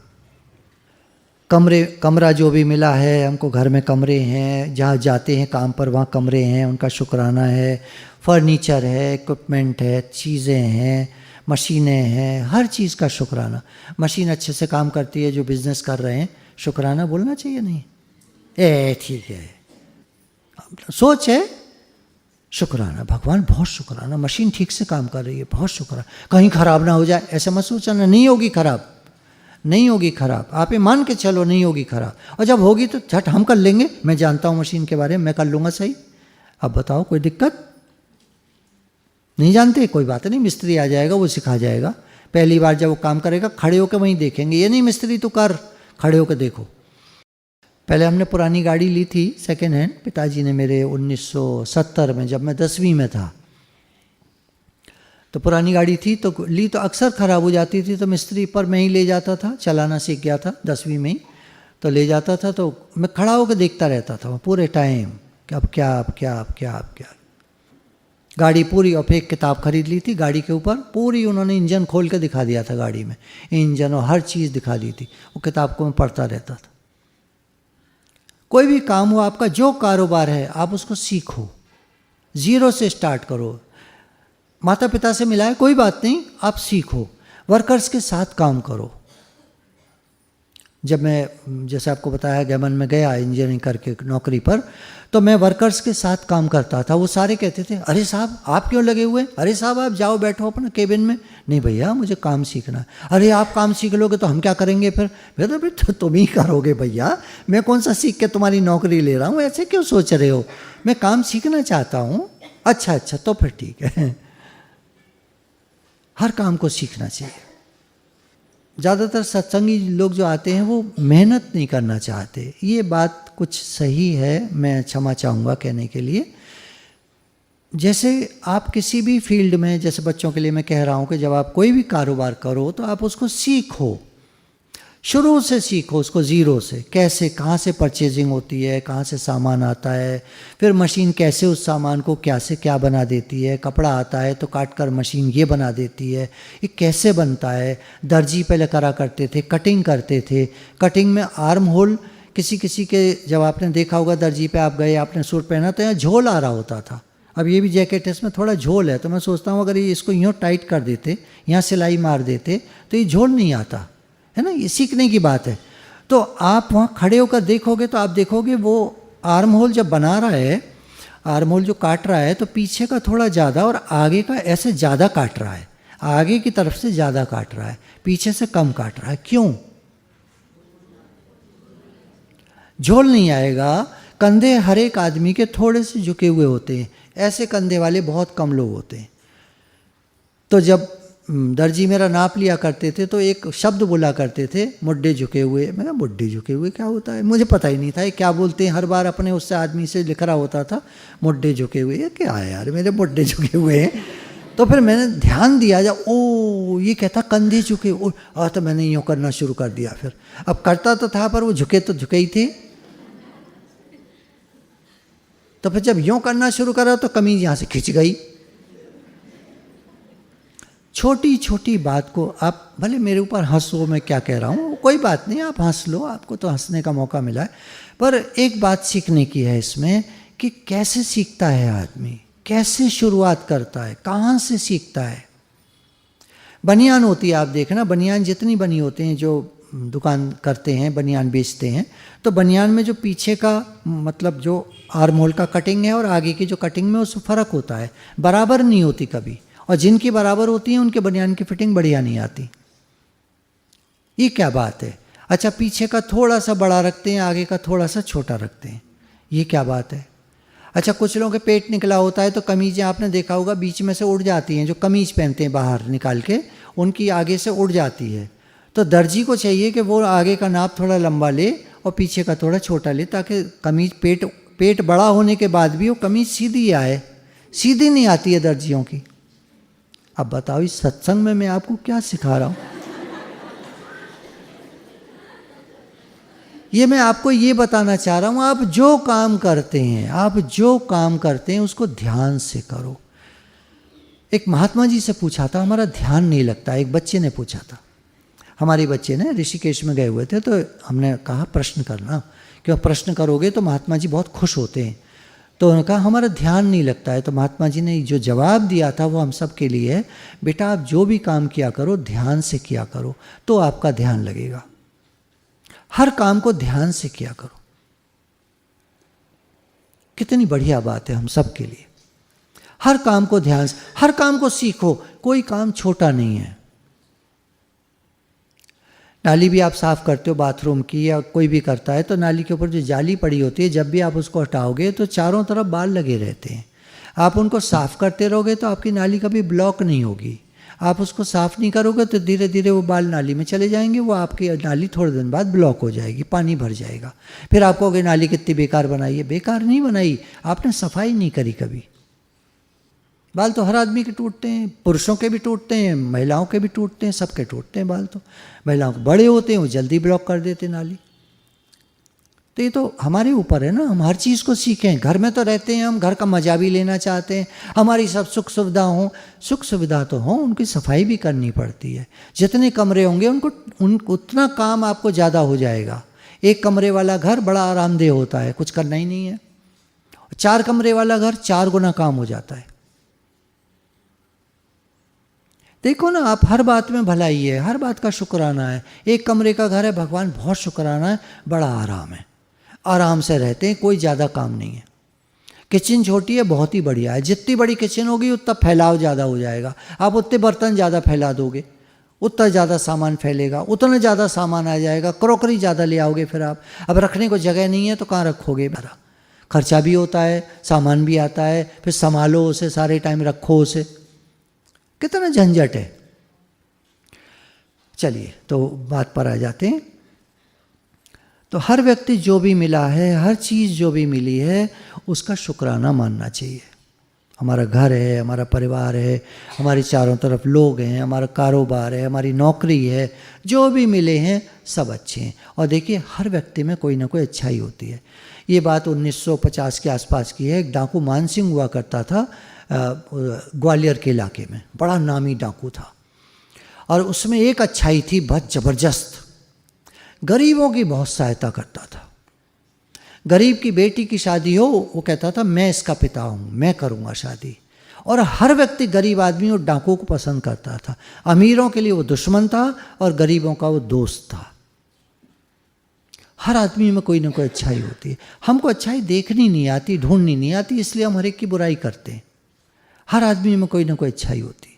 [SPEAKER 1] कमरा जो भी मिला है हमको, घर में कमरे हैं, जहाँ जाते हैं काम पर वहाँ कमरे हैं, उनका शुक्राना है। फर्नीचर है, इक्विपमेंट है, चीज़ें हैं, मशीनें हैं, हर चीज़ का शुक्राना। मशीन अच्छे से काम करती है, जो बिज़नेस कर रहे हैं, शुक्राना बोलना चाहिए नहीं? ठीक है, सोच है शुक्राना, भगवान बहुत शुक्राना, मशीन ठीक से काम कर रही है, बहुत शुक्राना, कहीं ख़राब ना हो जाए, ऐसा मत सोचना, नहीं होगी ख़राब, नहीं होगी ख़राब, आप ये मान के चलो नहीं होगी ख़राब, और जब होगी तो झट हम कर लेंगे, मैं जानता हूँ मशीन के बारे में, मैं कर लूँगा सही। अब बताओ कोई दिक्कत? नहीं जानते, कोई बात नहीं, मिस्त्री आ जाएगा, वो सिखा जाएगा। पहली बार जब वो काम करेगा खड़े होकर वहीं देखेंगे, ये नहीं मिस्त्री तू कर, खड़े होकर देखो। पहले हमने पुरानी गाड़ी ली थी सेकेंड हैंड, पिताजी ने मेरे 1970 में, जब मैं 10वीं में था, तो पुरानी गाड़ी थी तो ली, तो अक्सर ख़राब हो जाती थी, तो मिस्त्री पर मैं ही ले जाता था, चलाना सीख गया था 10वीं में ही, तो ले जाता था, तो मैं खड़ा होकर देखता रहता था पूरे टाइम कि अब क्या, अब क्या, अब क्या, अब क्या। गाड़ी पूरी, और फिर एक किताब खरीद ली थी गाड़ी के ऊपर, पूरी उन्होंने इंजन खोल के दिखा दिया था गाड़ी में, इंजन और हर चीज़ दिखा दी थी, वो किताब को मैं पढ़ता रहता था। कोई भी काम हो, आपका जो कारोबार है, आप उसको सीखो, ज़ीरो से स्टार्ट करो। माता पिता से मिला है कोई बात नहीं, आप सीखो, वर्कर्स के साथ काम करो। जब मैं, जैसे आपको बताया, गैमन में गया इंजीनियरिंग करके नौकरी पर, तो मैं वर्कर्स के साथ काम करता था। वो सारे कहते थे, अरे साहब आप क्यों लगे हुए, अरे साहब आप जाओ बैठो अपना केबिन में। नहीं भैया मुझे काम सीखना है। अरे आप काम सीख लोगे तो हम क्या करेंगे फिर? भैया तो तुम ही करोगे भैया, मैं कौन सा सीख के तुम्हारी नौकरी ले रहा हूँ, ऐसे क्यों सोच रहे हो, मैं काम सीखना चाहता हूँ। अच्छा अच्छा, तो फिर ठीक है। हर काम को सीखना चाहिए। ज़्यादातर सत्संगी लोग जो आते हैं वो मेहनत नहीं करना चाहते, ये बात कुछ सही है, मैं क्षमा चाहूँगा कहने के लिए। जैसे आप किसी भी फील्ड में, जैसे बच्चों के लिए मैं कह रहा हूँ कि जब आप कोई भी कारोबार करो तो आप उसको सीखो, शुरू से सीखो उसको, ज़ीरो से, कैसे, कहाँ से परचेजिंग होती है, कहाँ से सामान आता है, फिर मशीन कैसे उस सामान को क्या से क्या बना देती है, कपड़ा आता है तो काट कर मशीन ये बना देती है, ये कैसे बनता है। दर्जी पहले करा करते थे, कटिंग करते थे, कटिंग में आर्म होल, किसी किसी के, जब आपने देखा होगा दर्जी पे आप गए, आपने सूट पहना तो यहाँ झोल आ रहा होता था। अब ये भी जैकेट है, इसमें थोड़ा झोल है, तो मैं सोचता हूँ अगर ये इसको यूँ टाइट कर देते, यहाँ सिलाई मार देते तो ये झोल नहीं आता है ना, ये सीखने की बात है। तो आप वहाँ खड़े होकर देखोगे तो आप देखोगे वो आर्म होल जब बना रहा है, आर्म होल जो काट रहा है, तो पीछे का थोड़ा ज़्यादा और आगे का ऐसे ज़्यादा काट रहा है, आगे की तरफ से ज़्यादा काट रहा है, पीछे से कम काट रहा है। क्यों? झोल नहीं आएगा। कंधे हर एक आदमी के थोड़े से झुके हुए होते हैं, ऐसे कंधे वाले बहुत कम लोग होते हैं। तो जब दर्जी मेरा नाप लिया करते थे तो एक शब्द बोला करते थे, मुड्ढे झुके हुए। मैं कहा मुड्ढे झुके हुए क्या होता है, मुझे पता ही नहीं था ये क्या बोलते हैं। हर बार अपने उससे आदमी से लिख रहा होता था मुड्ढे झुके हुए, ये क्या है यार, मेरे मुड्ढे झुके हुए हैं। तो फिर मैंने ध्यान दिया, जब ओ ये कहता कंधे झुके, ओ तो मैंने यूँ करना शुरू कर दिया। फिर अब करता तो था पर वो झुके तो झुके ही थे। तो फिर जब यूँ करना शुरू करा तो कमीज यहाँ से खिंच गई। छोटी छोटी बात को आप भले मेरे ऊपर हंसो, मैं क्या कह रहा हूँ, कोई बात नहीं, आप हंस लो, आपको तो हंसने का मौका मिला है। पर एक बात सीखने की है इसमें कि कैसे सीखता है आदमी, कैसे शुरुआत करता है, कहाँ से सीखता है। बनियान होती है, आप देखना बनियान जितनी बनी होते हैं, जो दुकान करते हैं बनियान बेचते हैं, तो बनियान में जो पीछे का मतलब जो आर्म होल का कटिंग है और आगे की जो कटिंग में उसमें फ़र्क होता है, बराबर नहीं होती कभी। और जिनकी बराबर होती है उनके बनियान की फिटिंग बढ़िया नहीं आती। ये क्या बात है? अच्छा, पीछे का थोड़ा सा बड़ा रखते हैं, आगे का थोड़ा सा छोटा रखते हैं, ये क्या बात है? अच्छा, कुछ लोगों के पेट निकला होता है तो कमीज़ें आपने देखा होगा बीच में से उड़ जाती हैं, जो कमीज़ पहनते हैं बाहर निकाल के, उनकी आगे से उड़ जाती है। तो दर्जी को चाहिए कि वो आगे का नाप थोड़ा लंबा ले और पीछे का थोड़ा छोटा ले, ताकि कमीज पेट बड़ा होने के बाद भी वो कमीज सीधी आए। सीधी नहीं आती है दर्जियों की। अब बताओ इस सत्संग में मैं आपको क्या सिखा रहा हूँ? ये मैं आपको ये बताना चाह रहा हूँ, आप जो काम करते हैं, आप जो काम करते हैं उसको ध्यान से करो। एक महात्मा जी से पूछा था, हमारा ध्यान नहीं लगता। एक बच्चे ने पूछा था, हमारे बच्चे ने ऋषिकेश में गए हुए थे, तो हमने कहा प्रश्न करना, क्यों प्रश्न करोगे तो महात्मा जी बहुत खुश होते हैं। तो उन्होंने कहा हमारा ध्यान नहीं लगता है। तो महात्मा जी ने जो जवाब दिया था वो हम सब के लिए है, बेटा आप जो भी काम किया करो ध्यान से किया करो तो आपका ध्यान लगेगा। हर काम को ध्यान से किया करो। कितनी बढ़िया बात है हम सब के लिए। हर काम को ध्यान से, हर काम को सीखो, कोई काम छोटा नहीं है। नाली भी आप साफ करते हो बाथरूम की या कोई भी करता है, तो नाली के ऊपर जो जाली पड़ी होती है, जब भी आप उसको हटाओगे तो चारों तरफ बाल लगे रहते हैं। आप उनको साफ करते रहोगे तो आपकी नाली कभी ब्लॉक नहीं होगी। आप उसको साफ नहीं करोगे तो धीरे धीरे वो बाल नाली में चले जाएंगे, वो आपकी नाली थोड़े दिन बाद ब्लॉक हो जाएगी, पानी भर जाएगा। फिर आप कहोगे नाली कितनी बेकार बनाई है। बेकार नहीं बनाई, आपने सफाई नहीं करी कभी। बाल तो हर आदमी के टूटते हैं, पुरुषों के भी टूटते हैं, महिलाओं के भी टूटते हैं, सबके टूटते हैं बाल। तो महिलाओं के बड़े होते हैं, वो जल्दी ब्लॉक कर देते हैं नाली। तो ये तो हमारे ऊपर है ना, हम हर चीज़ को सीखें। घर में तो रहते हैं हम, घर का मजा भी लेना चाहते हैं, हमारी सब सुख सुविधा हो। सुख सुविधा तो हो, उनकी सफाई भी करनी पड़ती है। जितने कमरे होंगे उतना काम आपको ज़्यादा हो जाएगा। एक कमरे वाला घर बड़ा आरामदेह होता है, कुछ करना ही नहीं है। 4 कमरे वाला घर 4 गुना काम हो जाता है। देखो ना, आप हर बात में भलाई है, हर बात का शुक्राना है। एक कमरे का घर है, भगवान बहुत शुक्राना है, बड़ा आराम है, आराम से रहते हैं, कोई ज़्यादा काम नहीं है। किचन छोटी है, बहुत ही बढ़िया है। जितनी बड़ी किचन होगी उतना फैलाव ज़्यादा हो जाएगा। आप उतने बर्तन ज़्यादा फैला दोगे, उतना ज़्यादा सामान फैलेगा, उतना ज़्यादा सामान आ जाएगा, क्रॉकरी ज़्यादा ले आओगे। फिर आप अब रखने को जगह नहीं है तो कहाँ रखोगे? भरा खर्चा भी होता है, सामान भी आता है, फिर संभालो उसे, सारे टाइम रखो उसे, कितना झंझट है। चलिए तो बात पर आ जाते हैं। तो हर व्यक्ति जो भी मिला है, हर चीज़ जो भी मिली है, उसका शुक्राना मानना चाहिए। हमारा घर है, हमारा परिवार है, हमारे चारों तरफ लोग हैं, हमारा कारोबार है, हमारी नौकरी है, जो भी मिले हैं सब अच्छे हैं। और देखिए हर व्यक्ति में कोई ना कोई अच्छाई होती है। ये बात 1950 के आसपास की है। एक डाकू मानसिंह हुआ करता था ग्वालियर के इलाके में, बड़ा नामी डाकू था। और उसमें एक अच्छाई थी बहुत ज़बरदस्त, गरीबों की बहुत सहायता करता था। गरीब की बेटी की शादी हो, वो कहता था मैं इसका पिता हूँ, मैं करूँगा शादी। और हर व्यक्ति गरीब आदमी और डाकू को पसंद करता था। अमीरों के लिए वो दुश्मन था और गरीबों का वो दोस्त था। हर आदमी में कोई ना कोई अच्छाई होती है। हमको अच्छाई देखनी नहीं आती, ढूंढनी नहीं आती, इसलिए हम हर एक की बुराई करते हैं। हर आदमी में कोई ना कोई अच्छाई होती है।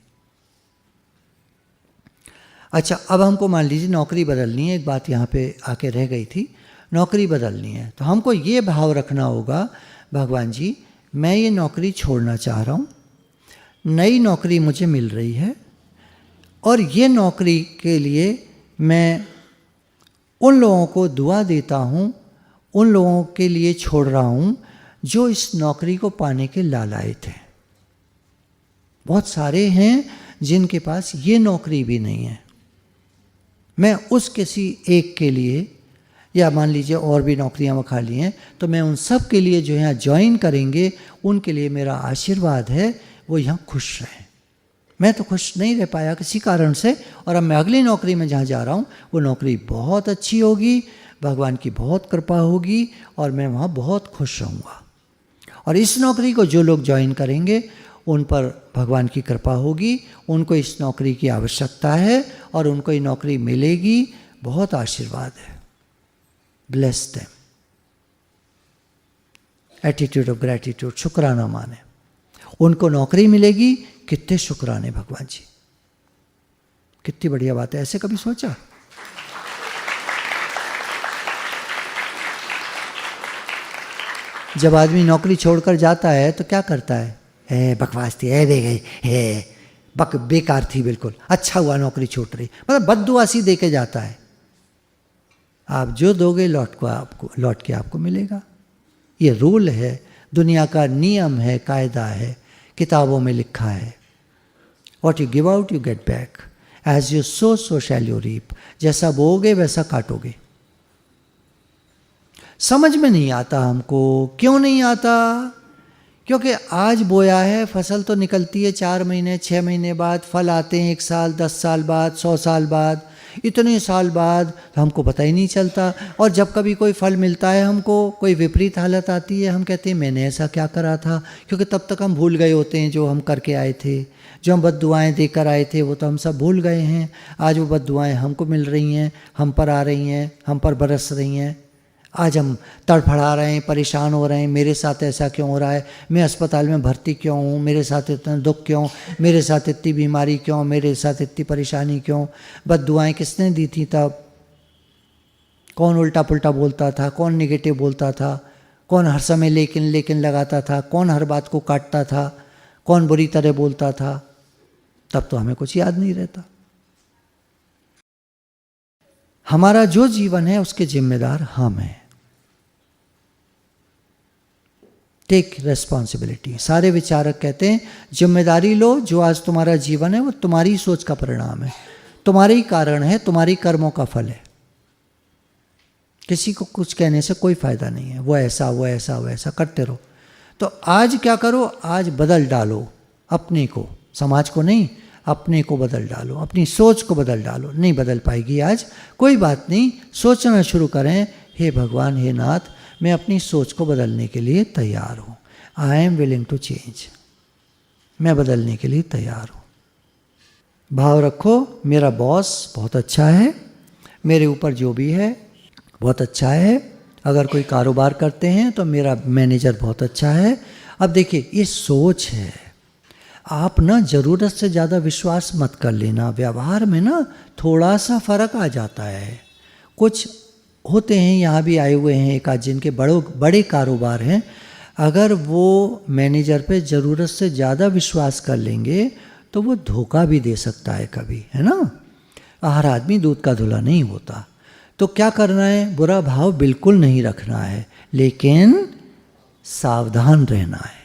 [SPEAKER 1] अच्छा, अब हमको मान लीजिए नौकरी बदलनी है। एक बात यहाँ पे आके रह गई थी, नौकरी बदलनी है तो हमको ये भाव रखना होगा, भगवान जी मैं ये नौकरी छोड़ना चाह रहा हूँ, नई नौकरी मुझे मिल रही है और ये नौकरी के लिए मैं उन लोगों को दुआ देता हूँ, उन लोगों के लिए छोड़ रहा हूँ जो इस नौकरी को पाने के लालायित हैं। बहुत सारे हैं जिनके पास ये नौकरी भी नहीं है। मैं उस किसी एक के लिए, या मान लीजिए और भी नौकरियां वो खाली हैं, तो मैं उन सब के लिए जो यहाँ ज्वाइन करेंगे उनके लिए मेरा आशीर्वाद है, वो यहाँ खुश रहें। मैं तो खुश नहीं रह पाया किसी कारण से, और अब मैं अगली नौकरी में जहाँ जा रहा हूँ वो नौकरी बहुत अच्छी होगी, भगवान की बहुत कृपा होगी और मैं वहाँ बहुत खुश रहूँगा। और इस नौकरी को जो लोग ज्वाइन करेंगे उन पर भगवान की कृपा होगी, उनको इस नौकरी की आवश्यकता है और उनको ये नौकरी मिलेगी, बहुत आशीर्वाद है। Bless them. Attitude of gratitude, शुक्राना माने। उनको नौकरी मिलेगी, कितने शुक्राने भगवान जी, कितनी बढ़िया बात है। ऐसे कभी सोचा? जब आदमी नौकरी छोड़कर जाता है तो क्या करता है? बकवास थी, दे गई, बेकार थी बिल्कुल, अच्छा हुआ नौकरी छूट रही, मतलब बद्दुआ सी दे के जाता है। आप जो दोगे लौट के आपको मिलेगा। ये रूल है, दुनिया का नियम है, कायदा है, किताबों में लिखा है। What you give out you get back. As you sow so shall you reap. जैसा बोओगे वैसा काटोगे। समझ में नहीं आता हमको। क्यों नहीं आता? क्योंकि आज बोया है, फसल तो निकलती है 4 महीने 6 महीने बाद, फल आते हैं 1 साल 10 साल बाद 100 साल बाद, इतने साल बाद हमको पता ही नहीं चलता। और जब कभी कोई फल मिलता है हमको, कोई विपरीत हालत आती है, हम कहते हैं मैंने ऐसा क्या करा था, क्योंकि तब तक हम भूल गए होते हैं जो हम करके आए थे, जो हम बद्दुआएँ देकर आए थे वो तो हम सब भूल गए हैं। आज वो बद्दुआएँ हमको मिल रही हैं, हम पर आ रही हैं, हम पर बरस रही हैं। आज हम तड़फड़ा रहे हैं, परेशान हो रहे हैं, मेरे साथ ऐसा क्यों हो रहा है, मैं अस्पताल में भर्ती क्यों हूँ, मेरे साथ इतना दुख क्यों, मेरे साथ इतनी बीमारी क्यों, मेरे साथ इतनी परेशानी क्यों। बद्दुआएँ किसने दी थी तब? कौन उल्टा पुल्टा बोलता था, कौन निगेटिव बोलता था, कौन हर समय लेकिन लगाता था, कौन हर बात को काटता था, कौन बुरी तरह बोलता था? तब तो हमें कुछ याद नहीं रहता। हमारा जो जीवन है उसके जिम्मेदार हम हैं। Take responsibility. सारे विचारक कहते हैं जिम्मेदारी लो, जो आज तुम्हारा जीवन है वो तुम्हारी सोच का परिणाम है, तुम्हारे ही कारण है, तुम्हारी कर्मों का फल है। किसी को कुछ कहने से कोई फायदा नहीं है, वो ऐसा वो ऐसा वो ऐसा करते रहो। तो आज क्या करो? आज बदल डालो अपने को, समाज को नहीं, अपने को बदल डालो, अपनी सोच को बदल डालो। नहीं बदल पाएगी आज, कोई बात नहीं, सोचना शुरू करें, हे भगवान, हे नाथ, मैं अपनी सोच को बदलने के लिए तैयार हूँ। I am willing to change. मैं बदलने के लिए तैयार हूँ। भाव रखो, मेरा बॉस बहुत अच्छा है, मेरे ऊपर जो भी है बहुत अच्छा है। अगर कोई कारोबार करते हैं तो मेरा मैनेजर बहुत अच्छा है। अब देखिए, ये सोच है। आप ना ज़रूरत से ज़्यादा विश्वास मत कर लेना। व्यवहार में ना थोड़ा सा फ़र्क आ जाता है। कुछ होते हैं, यहाँ भी आए हुए हैं एक आध, जिनके बड़े कारोबार हैं, अगर वो मैनेजर पे ज़रूरत से ज़्यादा विश्वास कर लेंगे तो वो धोखा भी दे सकता है कभी, है ना। हर आदमी दूध का धुला नहीं होता। तो क्या करना है? बुरा भाव बिल्कुल नहीं रखना है, लेकिन सावधान रहना है।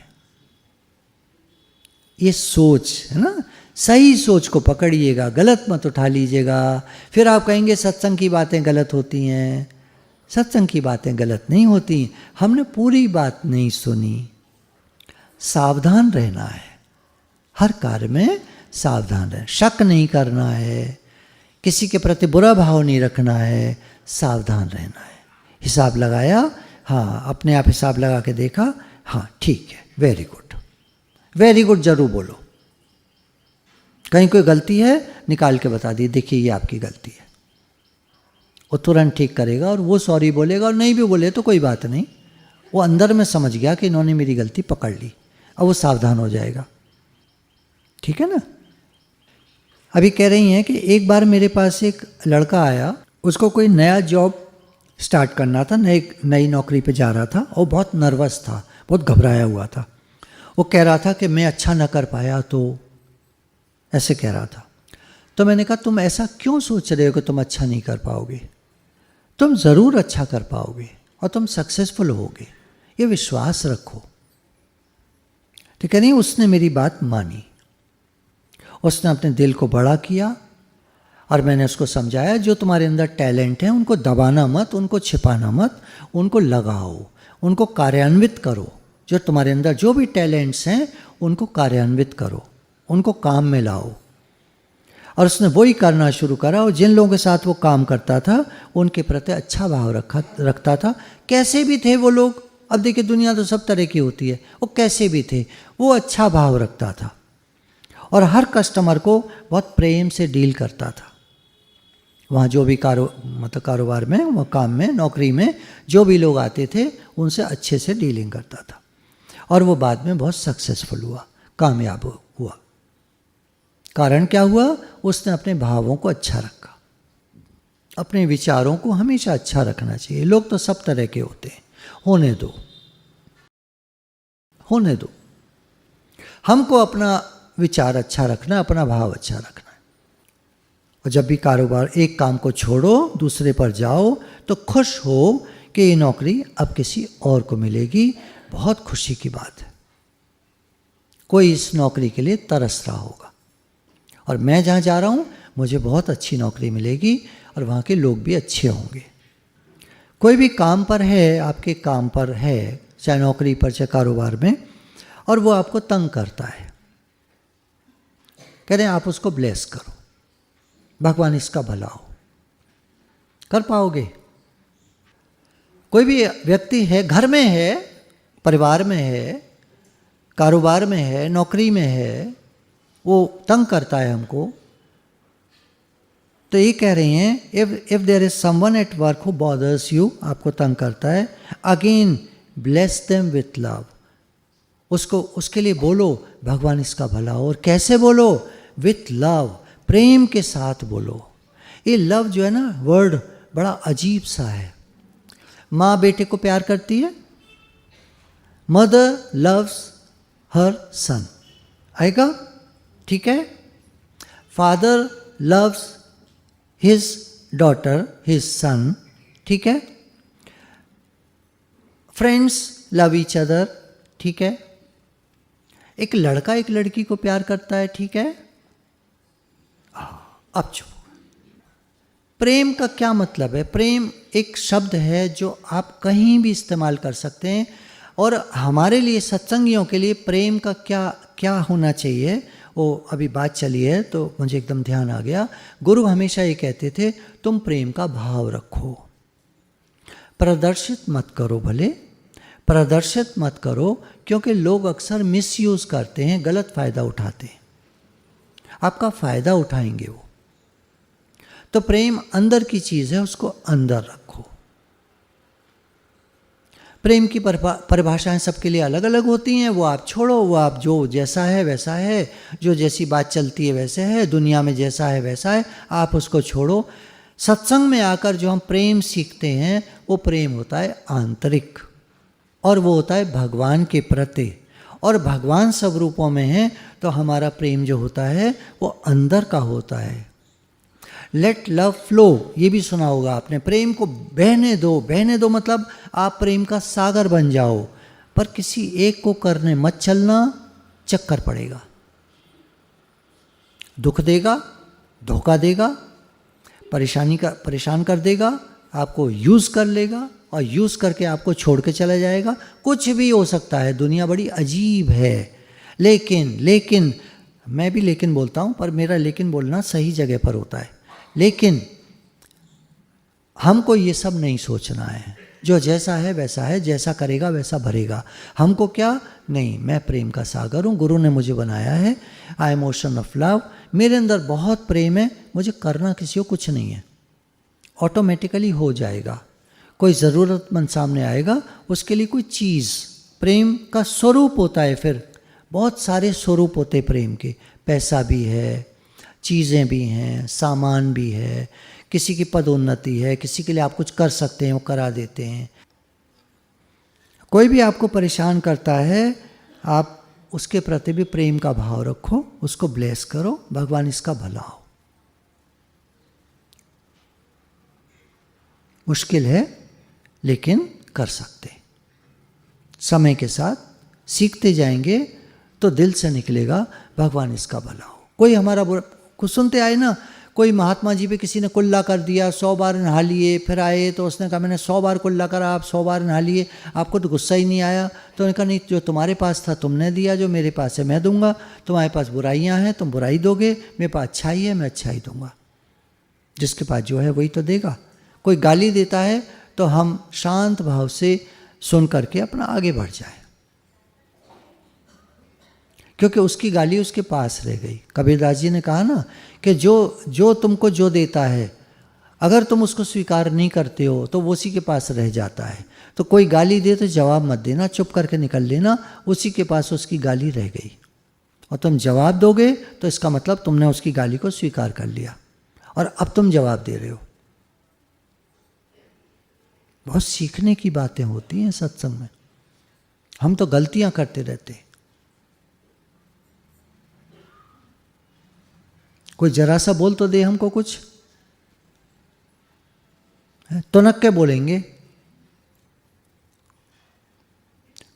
[SPEAKER 1] ये सोच है ना, सही सोच को पकड़िएगा, गलत मत उठा लीजिएगा। फिर आप कहेंगे सत्संग की बातें गलत होती हैं। सत्संग की बातें गलत नहीं होती, हमने पूरी बात नहीं सुनी। सावधान रहना है, हर कार्य में सावधान रहना, शक नहीं करना है, किसी के प्रति बुरा भाव नहीं रखना है, सावधान रहना है। हिसाब लगाया, हाँ, अपने आप हिसाब लगा के देखा, हाँ ठीक है, वेरी गुड, वेरी गुड जरूर बोलो। कहीं कोई गलती है, निकाल के बता दी, देखिए ये आपकी गलती है, वो तुरंत ठीक करेगा। और वो सॉरी बोलेगा, और नहीं भी बोले तो कोई बात नहीं, वो अंदर में समझ गया कि इन्होंने मेरी गलती पकड़ ली, अब वो सावधान हो जाएगा। ठीक है ना। अभी कह रही हैं कि एक बार मेरे पास एक लड़का आया, उसको कोई नया जॉब स्टार्ट करना था, नई नौकरी पे जा रहा था, और बहुत नर्वस था, बहुत घबराया हुआ था। वो कह रहा था कि मैं अच्छा ना कर पाया तो, ऐसे कह रहा था। तो मैंने कहा तुम ऐसा क्यों सोच रहे हो कि तुम अच्छा नहीं कर पाओगे? तुम ज़रूर अच्छा कर पाओगे और तुम सक्सेसफुल होगे, ये विश्वास रखो। तो कह रही उसने मेरी बात मानी, उसने अपने दिल को बड़ा किया और मैंने उसको समझाया जो तुम्हारे अंदर टैलेंट है उनको दबाना मत, उनको छिपाना मत, उनको लगाओ, उनको कार्यान्वित करो। जो तुम्हारे अंदर जो भी टैलेंट्स हैं उनको कार्यान्वित करो, उनको काम में लाओ। और उसने वही करना शुरू करा और जिन लोगों के साथ वो काम करता था उनके प्रति अच्छा भाव रखता था। कैसे भी थे वो लोग, अब देखिए दुनिया तो सब तरह की होती है, वो कैसे भी थे वो अच्छा भाव रखता था और हर कस्टमर को बहुत प्रेम से डील करता था। वहाँ जो भी कारोबार में, वो काम में, नौकरी में जो भी लोग आते थे उनसे अच्छे से डीलिंग करता था और वो बाद में बहुत सक्सेसफुल हुआ, कामयाब हुआ। कारण क्या हुआ? उसने अपने भावों को अच्छा रखा। अपने विचारों को हमेशा अच्छा रखना चाहिए। लोग तो सब तरह के होते हैं, होने दो, होने दो। हमको अपना विचार अच्छा रखना, अपना भाव अच्छा रखना है। और जब भी कारोबार, एक काम को छोड़ो दूसरे पर जाओ तो खुश हो कि ये नौकरी अब किसी और को मिलेगी। बहुत खुशी की बात है। कोई इस नौकरी के लिए तरस रहा होगा और मैं जहाँ जा रहा हूँ मुझे बहुत अच्छी नौकरी मिलेगी और वहाँ के लोग भी अच्छे होंगे। कोई भी काम पर है, आपके काम पर है, चाहे नौकरी पर चाहे कारोबार में, और वो आपको तंग करता है, कह रहे हैं आप उसको ब्लेस करो, भगवान इसका भला हो। कर पाओगे? कोई भी व्यक्ति है, घर में है, परिवार में है, कारोबार में है, नौकरी में है, वो तंग करता है हमको, तो ये कह रही हैं if there is someone at work who bothers you, आपको तंग करता है, again bless them with love. उसको, उसके लिए बोलो भगवान इसका भला हो। और कैसे बोलो? विथ लव, प्रेम के साथ बोलो। ये लव जो है ना, वर्ड बड़ा अजीब सा है। माँ बेटे को प्यार करती है, मदर लव्स हर सन, आएगा? ठीक है। Father loves his daughter, his son, ठीक है। फ्रेंड्स लव ईच अदर, ठीक है। एक लड़का एक लड़की को प्यार करता है, ठीक है। अब चुप। प्रेम का क्या मतलब है? प्रेम एक शब्द है जो आप कहीं भी इस्तेमाल कर सकते हैं। और हमारे लिए, सत्संगियों के लिए प्रेम का क्या क्या होना चाहिए, वो अभी बात चली है तो मुझे एकदम ध्यान आ गया। गुरु हमेशा ये कहते थे तुम प्रेम का भाव रखो, प्रदर्शित मत करो, भले प्रदर्शित मत करो, क्योंकि लोग अक्सर मिसयूज करते हैं, गलत फायदा उठाते हैं। आपका फायदा उठाएंगे वो। तो प्रेम अंदर की चीज है, उसको अंदर रखो। प्रेम की परिभाषाएं सबके लिए अलग अलग होती हैं, वो आप छोड़ो, वो आप जो जैसा है वैसा है, जो जैसी बात चलती है वैसे है, दुनिया में जैसा है वैसा है, आप उसको छोड़ो। सत्संग में आकर जो हम प्रेम सीखते हैं वो प्रेम होता है आंतरिक, और वो होता है भगवान के प्रति। और भगवान सब रूपों में है, तो हमारा प्रेम जो होता है वो अंदर का होता है। लेट लव फ्लो, ये भी सुना होगा आपने। प्रेम को बहने दो, बहने दो मतलब आप प्रेम का सागर बन जाओ, पर किसी एक को करने मत चलना, चक्कर पड़ेगा, दुख देगा, धोखा देगा, परेशान कर देगा, आपको यूज कर लेगा और यूज करके आपको छोड़ के चला जाएगा। कुछ भी हो सकता है, दुनिया बड़ी अजीब है। लेकिन मैं भी लेकिन बोलता हूँ, पर मेरा लेकिन बोलना सही जगह पर होता है। लेकिन हमको ये सब नहीं सोचना है, जो जैसा है वैसा है, जैसा करेगा वैसा भरेगा। हमको क्या नहीं, मैं प्रेम का सागर हूँ, गुरु ने मुझे बनाया है, I am ocean of love, मेरे अंदर बहुत प्रेम है, मुझे करना किसी को कुछ नहीं है, ऑटोमेटिकली हो जाएगा। कोई ज़रूरतमंद सामने आएगा, उसके लिए कोई चीज़, प्रेम का स्वरूप होता है। फिर बहुत सारे स्वरूप होते प्रेम के, पैसा भी है, चीज़ें भी हैं, सामान भी है, किसी की पदोन्नति है, किसी के लिए आप कुछ कर सकते हैं, वो करा देते हैं। कोई भी आपको परेशान करता है, आप उसके प्रति भी प्रेम का भाव रखो, उसको ब्लेस करो, भगवान इसका भला हो। मुश्किल है लेकिन कर सकते, समय के साथ सीखते जाएंगे तो दिल से निकलेगा भगवान इसका भला हो। कोई हमारा बुरा, कुछ सुनते आए ना, कोई महात्मा जी पे किसी ने कुल्ला कर दिया, 100 बार नहा लिए, फिर आए तो उसने कहा मैंने 100 बार कुल्ला करा, आप 100 बार नहा लिए, आपको तो गुस्सा ही नहीं आया। तो उन्होंने कहा नहीं, जो तुम्हारे पास था तुमने दिया, जो मेरे पास है मैं दूंगा। तुम्हारे पास बुराइयां हैं तुम बुराई दोगे, मेरे पास अच्छाई है मैं अच्छाई दूंगा। जिसके पास जो है वही तो देगा। कोई गाली देता है तो हम शांत भाव से सुन करके अपना आगे बढ़ जाए, क्योंकि उसकी गाली उसके पास रह गई। कबीरदास जी ने कहा ना कि जो तुमको जो देता है, अगर तुम उसको स्वीकार नहीं करते हो तो वो उसी के पास रह जाता है। तो कोई गाली दे तो जवाब मत देना, चुप करके निकल लेना, उसी के पास उसकी गाली रह गई। और तुम जवाब दोगे तो इसका मतलब तुमने उसकी गाली को स्वीकार कर लिया और अब तुम जवाब दे रहे हो। बहुत सीखने की बातें होती हैं सत्संग में, हम तो गलतियां करते रहते हैं। कोई जरा सा बोल तो दे हमको कुछ, तुनक के बोलेंगे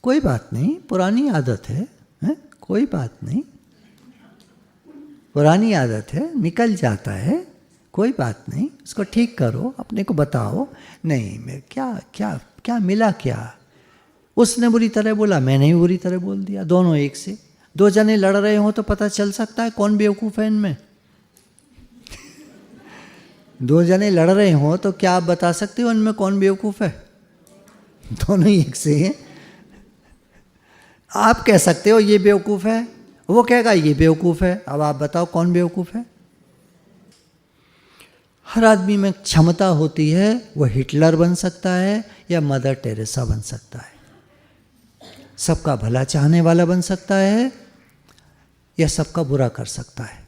[SPEAKER 1] कोई बात नहीं, पुरानी आदत है, कोई बात नहीं, पुरानी आदत है, निकल जाता है, कोई बात नहीं, इसको ठीक करो, अपने को बताओ। नहीं मैं क्या क्या क्या मिला क्या, उसने बुरी तरह बोला, मैंने भी बुरी तरह बोल दिया, दोनों एक से। दो जने लड़ रहे हो तो पता चल सकता है कौन बेवकूफ़ है इनमें। दो जने लड़ रहे हो तो क्या आप बता सकते हो इनमें कौन बेवकूफ़ है? दोनों ही एक से हैं। आप कह सकते हो ये बेवकूफ़ है, वो कहेगा ये बेवकूफ़ है। अब आप बताओ कौन बेवकूफ़ है? हर आदमी में क्षमता होती है, वो हिटलर बन सकता है या मदर टेरेसा बन सकता है, सबका भला चाहने वाला बन सकता है या सबका बुरा कर सकता है।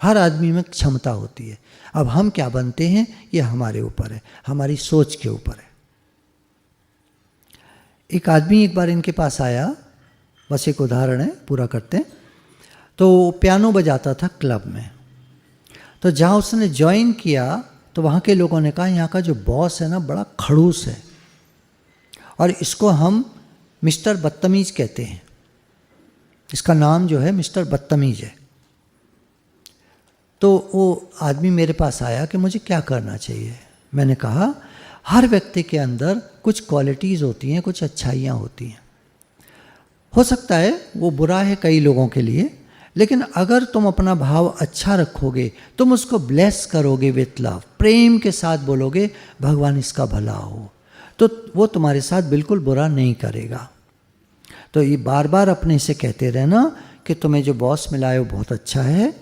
[SPEAKER 1] हर आदमी में क्षमता होती है। अब हम क्या बनते हैं ये हमारे ऊपर है, हमारी सोच के ऊपर है। एक आदमी एक बार इनके पास आया, बस एक उदाहरण है, पूरा करते हैं। तो पियानो बजाता था क्लब में, तो जहाँ उसने ज्वाइन किया तो वहाँ के लोगों ने कहा यहाँ का जो बॉस है ना बड़ा खड़ूस है और इसको हम मिस्टर बदतमीज कहते हैं, इसका नाम जो है मिस्टर बदतमीज है। तो वो आदमी मेरे पास आया कि मुझे क्या करना चाहिए। मैंने कहा हर व्यक्ति के अंदर कुछ क्वालिटीज़ होती हैं, कुछ अच्छाइयाँ होती हैं। हो सकता है वो बुरा है कई लोगों के लिए, लेकिन अगर तुम अपना भाव अच्छा रखोगे, तुम उसको ब्लेस करोगे विथ लव, प्रेम के साथ बोलोगे भगवान इसका भला हो, तो वो तुम्हारे साथ बिल्कुल बुरा नहीं करेगा। तो ये बार बार अपने से कहते रहना कि तुम्हें जो बॉस मिला है वो बहुत अच्छा है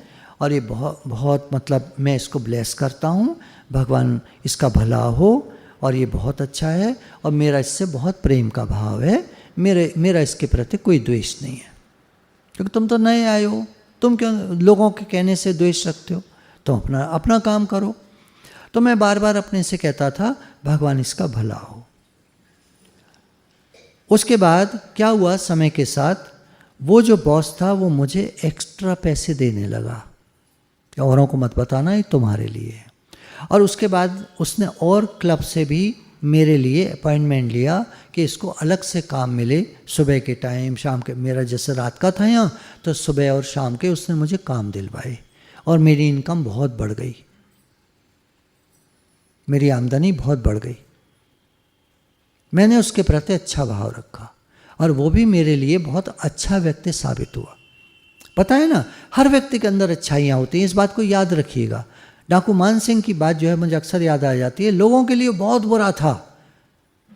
[SPEAKER 1] और ये बहुत मतलब मैं इसको ब्लेस करता हूँ, भगवान इसका भला हो और ये बहुत अच्छा है और मेरा इससे बहुत प्रेम का भाव है, मेरा इसके प्रति कोई द्वेष नहीं है। क्योंकि तुम तो नए आए हो, तुम क्यों लोगों के कहने से द्वेष रखते हो? तुम अपना काम करो। तो मैं बार बार अपने से कहता था भगवान इसका भला हो। उसके बाद क्या हुआ, समय के साथ वो जो बॉस था वो मुझे एक्स्ट्रा पैसे देने लगा, औरों को मत बताना ये तुम्हारे लिए है। और उसके बाद उसने और क्लब से भी मेरे लिए अपॉइंटमेंट लिया कि इसको अलग से काम मिले, सुबह के टाइम शाम के, मेरा जैसे रात का था यहाँ, तो सुबह और शाम के उसने मुझे काम दिलवाए और मेरी इनकम बहुत बढ़ गई, मेरी आमदनी बहुत बढ़ गई। मैंने उसके प्रति अच्छा भाव रखा और वो भी मेरे लिए बहुत अच्छा व्यक्ति साबित हुआ। पता है ना, हर व्यक्ति के अंदर अच्छाइयाँ होती हैं, इस बात को याद रखिएगा। डाकू मान सिंह की बात जो है मुझे अक्सर याद आ जाती है। लोगों के लिए बहुत बुरा था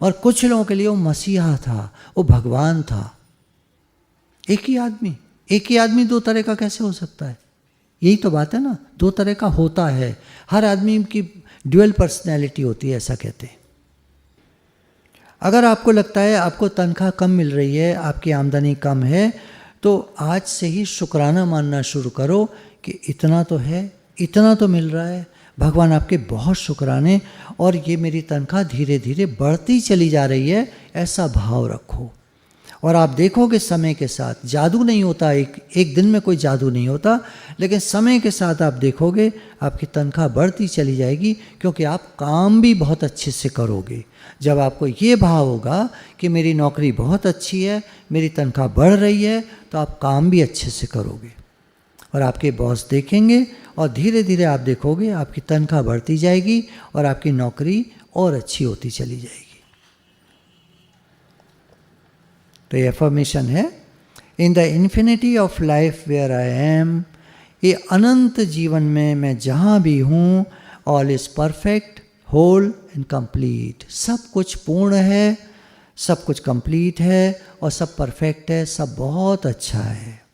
[SPEAKER 1] और कुछ लोगों के लिए वो मसीहा था, वो भगवान था। एक ही आदमी दो तरह का कैसे हो सकता है? यही तो बात है ना, दो तरह का होता है। हर आदमी की ड्यूअल पर्सनैलिटी होती है, ऐसा कहते हैं। अगर आपको लगता है आपको तनख्वाह कम मिल रही है, आपकी आमदनी कम है, तो आज से ही शुक्राना मानना शुरू करो कि इतना तो है, इतना तो मिल रहा है, भगवान आपके बहुत शुक्राने, और ये मेरी तनख्वाह धीरे धीरे बढ़ती चली जा रही है, ऐसा भाव रखो। और आप देखोगे समय के साथ, जादू नहीं होता, एक दिन में कोई जादू नहीं होता, लेकिन समय के साथ आप देखोगे आपकी तनख्वाह बढ़ती चली जाएगी, क्योंकि आप काम भी बहुत अच्छे से करोगे। जब आपको ये भाव होगा कि मेरी नौकरी बहुत अच्छी है, मेरी तनख्वाह बढ़ रही है, तो आप काम भी अच्छे से करोगे। और आपके बॉस देखेंगे और धीरे धीरे आप देखोगे आपकी तनख्वाह बढ़ती जाएगी और आपकी नौकरी और अच्छी होती चली जाएगी। तो ये अफर्मेशन है, in the infinity of life where I am, ये अनंत जीवन में मैं जहाँ भी हूँ, all is perfect, whole and complete, सब कुछ पूर्ण है, सब कुछ कंप्लीट है और सब परफेक्ट है, सब बहुत अच्छा है।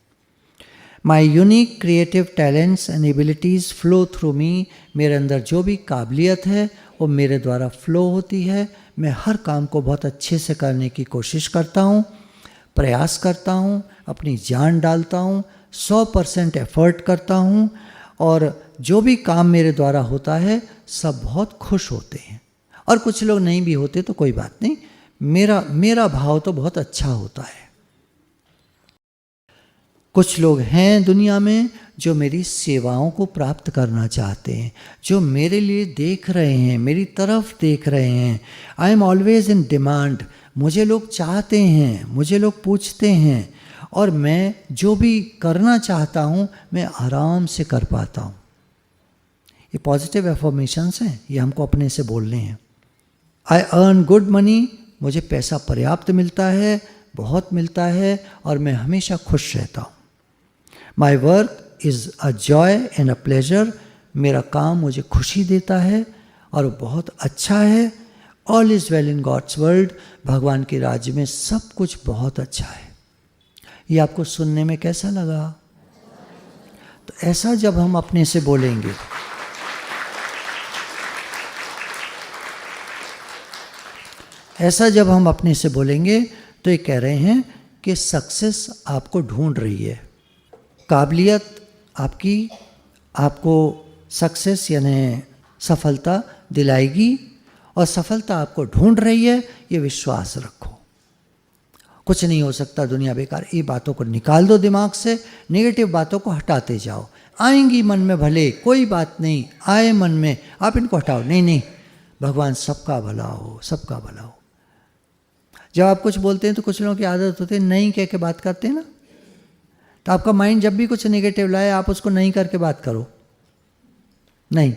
[SPEAKER 1] My unique creative talents and abilities flow through me, मेरे अंदर जो भी काबिलियत है वो मेरे द्वारा फ्लो होती है। मैं हर काम को बहुत अच्छे से करने की कोशिश करता हूँ, प्रयास करता हूँ, अपनी जान डालता हूँ, 100% एफर्ट करता हूँ और जो भी काम मेरे द्वारा होता है सब बहुत खुश होते हैं। और कुछ लोग नहीं भी होते तो कोई बात नहीं, मेरा भाव तो बहुत अच्छा होता है। कुछ लोग हैं दुनिया में जो मेरी सेवाओं को प्राप्त करना चाहते हैं, जो मेरे लिए देख रहे हैं, मेरी तरफ देख रहे हैं। I am always in demand, मुझे लोग चाहते हैं, मुझे लोग पूछते हैं और मैं जो भी करना चाहता हूँ मैं आराम से कर पाता हूँ। ये पॉजिटिव एफर्मेशंस हैं, ये हमको अपने से बोलने हैं। आई अर्न गुड मनी, मुझे पैसा पर्याप्त मिलता है, बहुत मिलता है और मैं हमेशा खुश रहता हूँ। My work is a joy and a pleasure, मेरा काम मुझे खुशी देता है और बहुत अच्छा है। All is well in God's world, भगवान के राज्य में सब कुछ बहुत अच्छा है। ये आपको सुनने में कैसा लगा? तो ऐसा जब हम अपने से बोलेंगे, ऐसा जब हम अपने से बोलेंगे तो ये कह रहे हैं कि सक्सेस आपको ढूंढ रही है, काबिलियत आपको सक्सेस यानी सफलता दिलाएगी और सफलता आपको ढूंढ रही है, ये विश्वास रखो। कुछ नहीं हो सकता, दुनिया बेकार, ये बातों को निकाल दो दिमाग से, नेगेटिव बातों को हटाते जाओ। आएंगी मन में भले, कोई बात नहीं, आए मन में, आप इनको हटाओ। नहीं, भगवान सबका भला हो, सबका भला हो। जब आप कुछ बोलते हैं तो कुछ लोगों की आदत होती है नहीं कह के बात करते हैं ना, तो आपका माइंड जब भी कुछ नेगेटिव लाए आप उसको नहीं करके बात करो, नहीं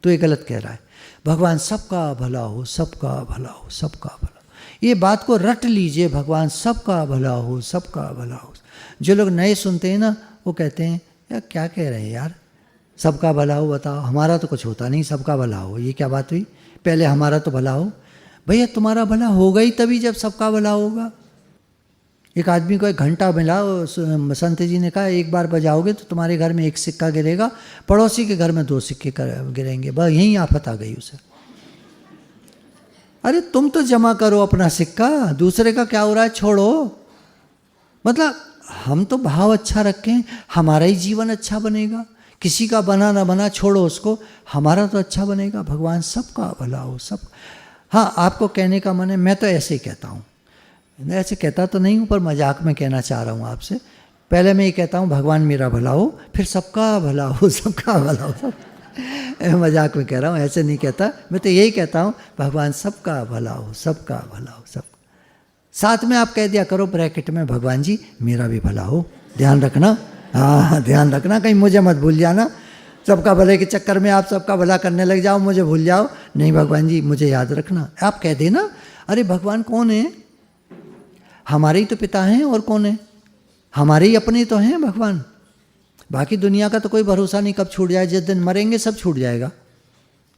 [SPEAKER 1] तो ये गलत कह रहा है। भगवान सबका भला हो, सबका भला हो, सबका भला हो, ये बात को रट लीजिए, भगवान सबका भला हो, सबका भला हो। जो लोग नए सुनते हैं ना वो कहते हैं यार क्या कह रहे हैं यार, सबका भला हो, बताओ हमारा तो कुछ होता नहीं, सबका भला हो, ये क्या बात हुई? पहले हमारा तो भला हो। भैया तुम्हारा भला होगा ही तभी जब सबका भला होगा। एक आदमी को एक घंटा मिला, संत जी ने कहा एक बार बजाओगे तो तुम्हारे घर में एक सिक्का गिरेगा, पड़ोसी के घर में 2 सिक्के गिरेंगे, बस यहीं आफत आ गई उसे। अरे तुम तो जमा करो अपना सिक्का, दूसरे का क्या हो रहा है छोड़ो। मतलब हम तो भाव अच्छा रखें, हमारा ही जीवन अच्छा बनेगा, किसी का बना ना बना छोड़ो उसको, हमारा तो अच्छा बनेगा। भगवान सबका भला हो, सब। हाँ, आपको कहने का मन है, मैं तो ऐसे ही कहता हूँ, ऐसे कहता तो नहीं हूँ पर मजाक में कहना चाह रहा हूँ आपसे। पहले मैं ये कहता हूँ भगवान मेरा भला हो, फिर सबका भला हो, सबका भला हो, सब मजाक में कह रहा हूँ, ऐसे नहीं कहता। मैं तो यही कहता हूँ भगवान सबका भला हो, सबका भला हो, सब। साथ में आप कह दिया करो ब्रैकेट में भगवान जी मेरा भी भला हो, ध्यान रखना। हाँ ध्यान रखना, कहीं मुझे मत भूल जाना। सबका भले के चक्कर में आप सबका भला करने लग जाओ, मुझे भूल जाओ। नहीं भगवान जी मुझे याद रखना। आप कह देना, अरे भगवान कौन है? हमारे ही तो पिता हैं, और कौन है? हमारे ही अपने तो हैं भगवान। बाकी दुनिया का तो कोई भरोसा नहीं, कब छूट जाए, जिस दिन मरेंगे सब छूट जाएगा।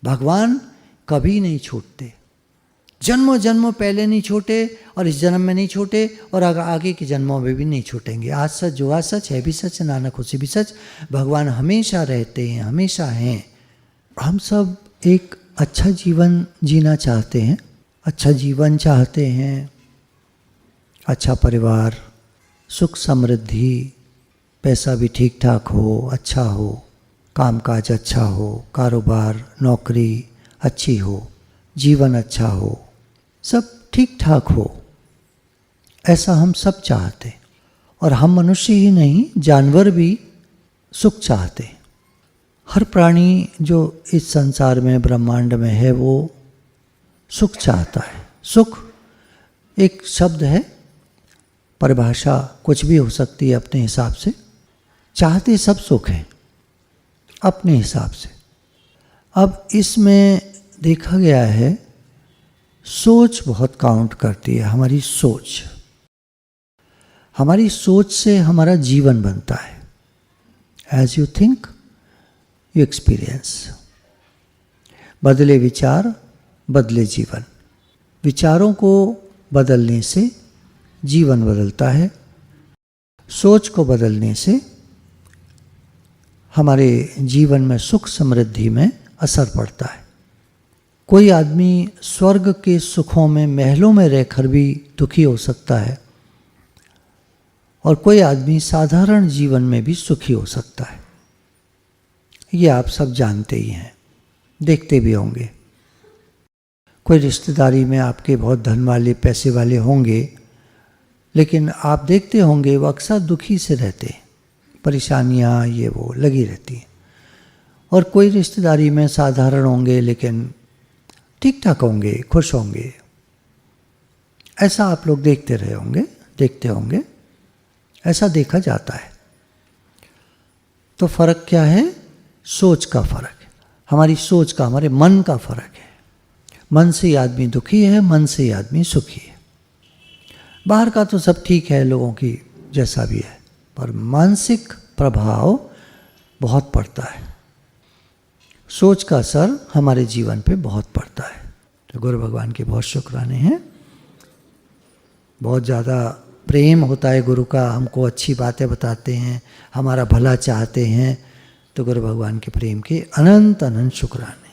[SPEAKER 1] भगवान कभी नहीं छूटते, जन्मों जन्मों पहले नहीं छूटे और इस जन्म में नहीं छूटे और आगे के जन्मों में भी नहीं छूटेंगे। आज सच जो आज सच है भी सच, नानक उसी भी सच। भगवान हमेशा रहते हैं, हमेशा हैं। हम सब एक अच्छा जीवन जीना चाहते हैं, अच्छा जीवन चाहते हैं, अच्छा परिवार, सुख समृद्धि, पैसा भी ठीक ठाक हो, अच्छा हो, कामकाज अच्छा हो, कारोबार नौकरी अच्छी हो, जीवन अच्छा हो, सब ठीक ठाक हो, ऐसा हम सब चाहते। और हम मनुष्य ही नहीं, जानवर भी सुख चाहते। हर प्राणी जो इस संसार में ब्रह्मांड में है वो सुख चाहता है। सुख एक शब्द है, परिभाषा कुछ भी हो सकती है अपने हिसाब से। चाहते सब सुख हैं अपने हिसाब से। अब इसमें देखा गया है सोच बहुत काउंट करती है, हमारी सोच। हमारी सोच से हमारा जीवन बनता है। As you think you experience. बदले विचार बदले जीवन। विचारों को बदलने से जीवन बदलता है। सोच को बदलने से हमारे जीवन में सुख समृद्धि में असर पड़ता है। कोई आदमी स्वर्ग के सुखों में महलों में रहकर भी दुखी हो सकता है और कोई आदमी साधारण जीवन में भी सुखी हो सकता है। ये आप सब जानते ही हैं, देखते भी होंगे। कोई रिश्तेदारी में आपके बहुत धन वाले पैसे वाले होंगे, लेकिन आप देखते होंगे वो अक्सर दुखी से रहते हैं, परेशानियाँ ये वो लगी रहती हैं। और कोई रिश्तेदारी में साधारण होंगे लेकिन ठीक ठाक होंगे, खुश होंगे। ऐसा आप लोग देखते रहे होंगे, देखते होंगे, ऐसा देखा जाता है। तो फर्क क्या है? सोच का फर्क है, हमारी सोच का, हमारे मन का फर्क है। मन से ही आदमी दुखी है, मन से ही आदमी सुखी है। बाहर का तो सब ठीक है, लोगों की जैसा भी है, पर मानसिक प्रभाव बहुत पड़ता है। सोच का असर हमारे जीवन पे बहुत पड़ता है। तो गुरु भगवान के बहुत शुक्राने हैं। बहुत ज़्यादा प्रेम होता है गुरु का, हमको अच्छी बातें बताते हैं, हमारा भला चाहते हैं। तो गुरु भगवान के प्रेम के अनंत अनंत शुक्राने।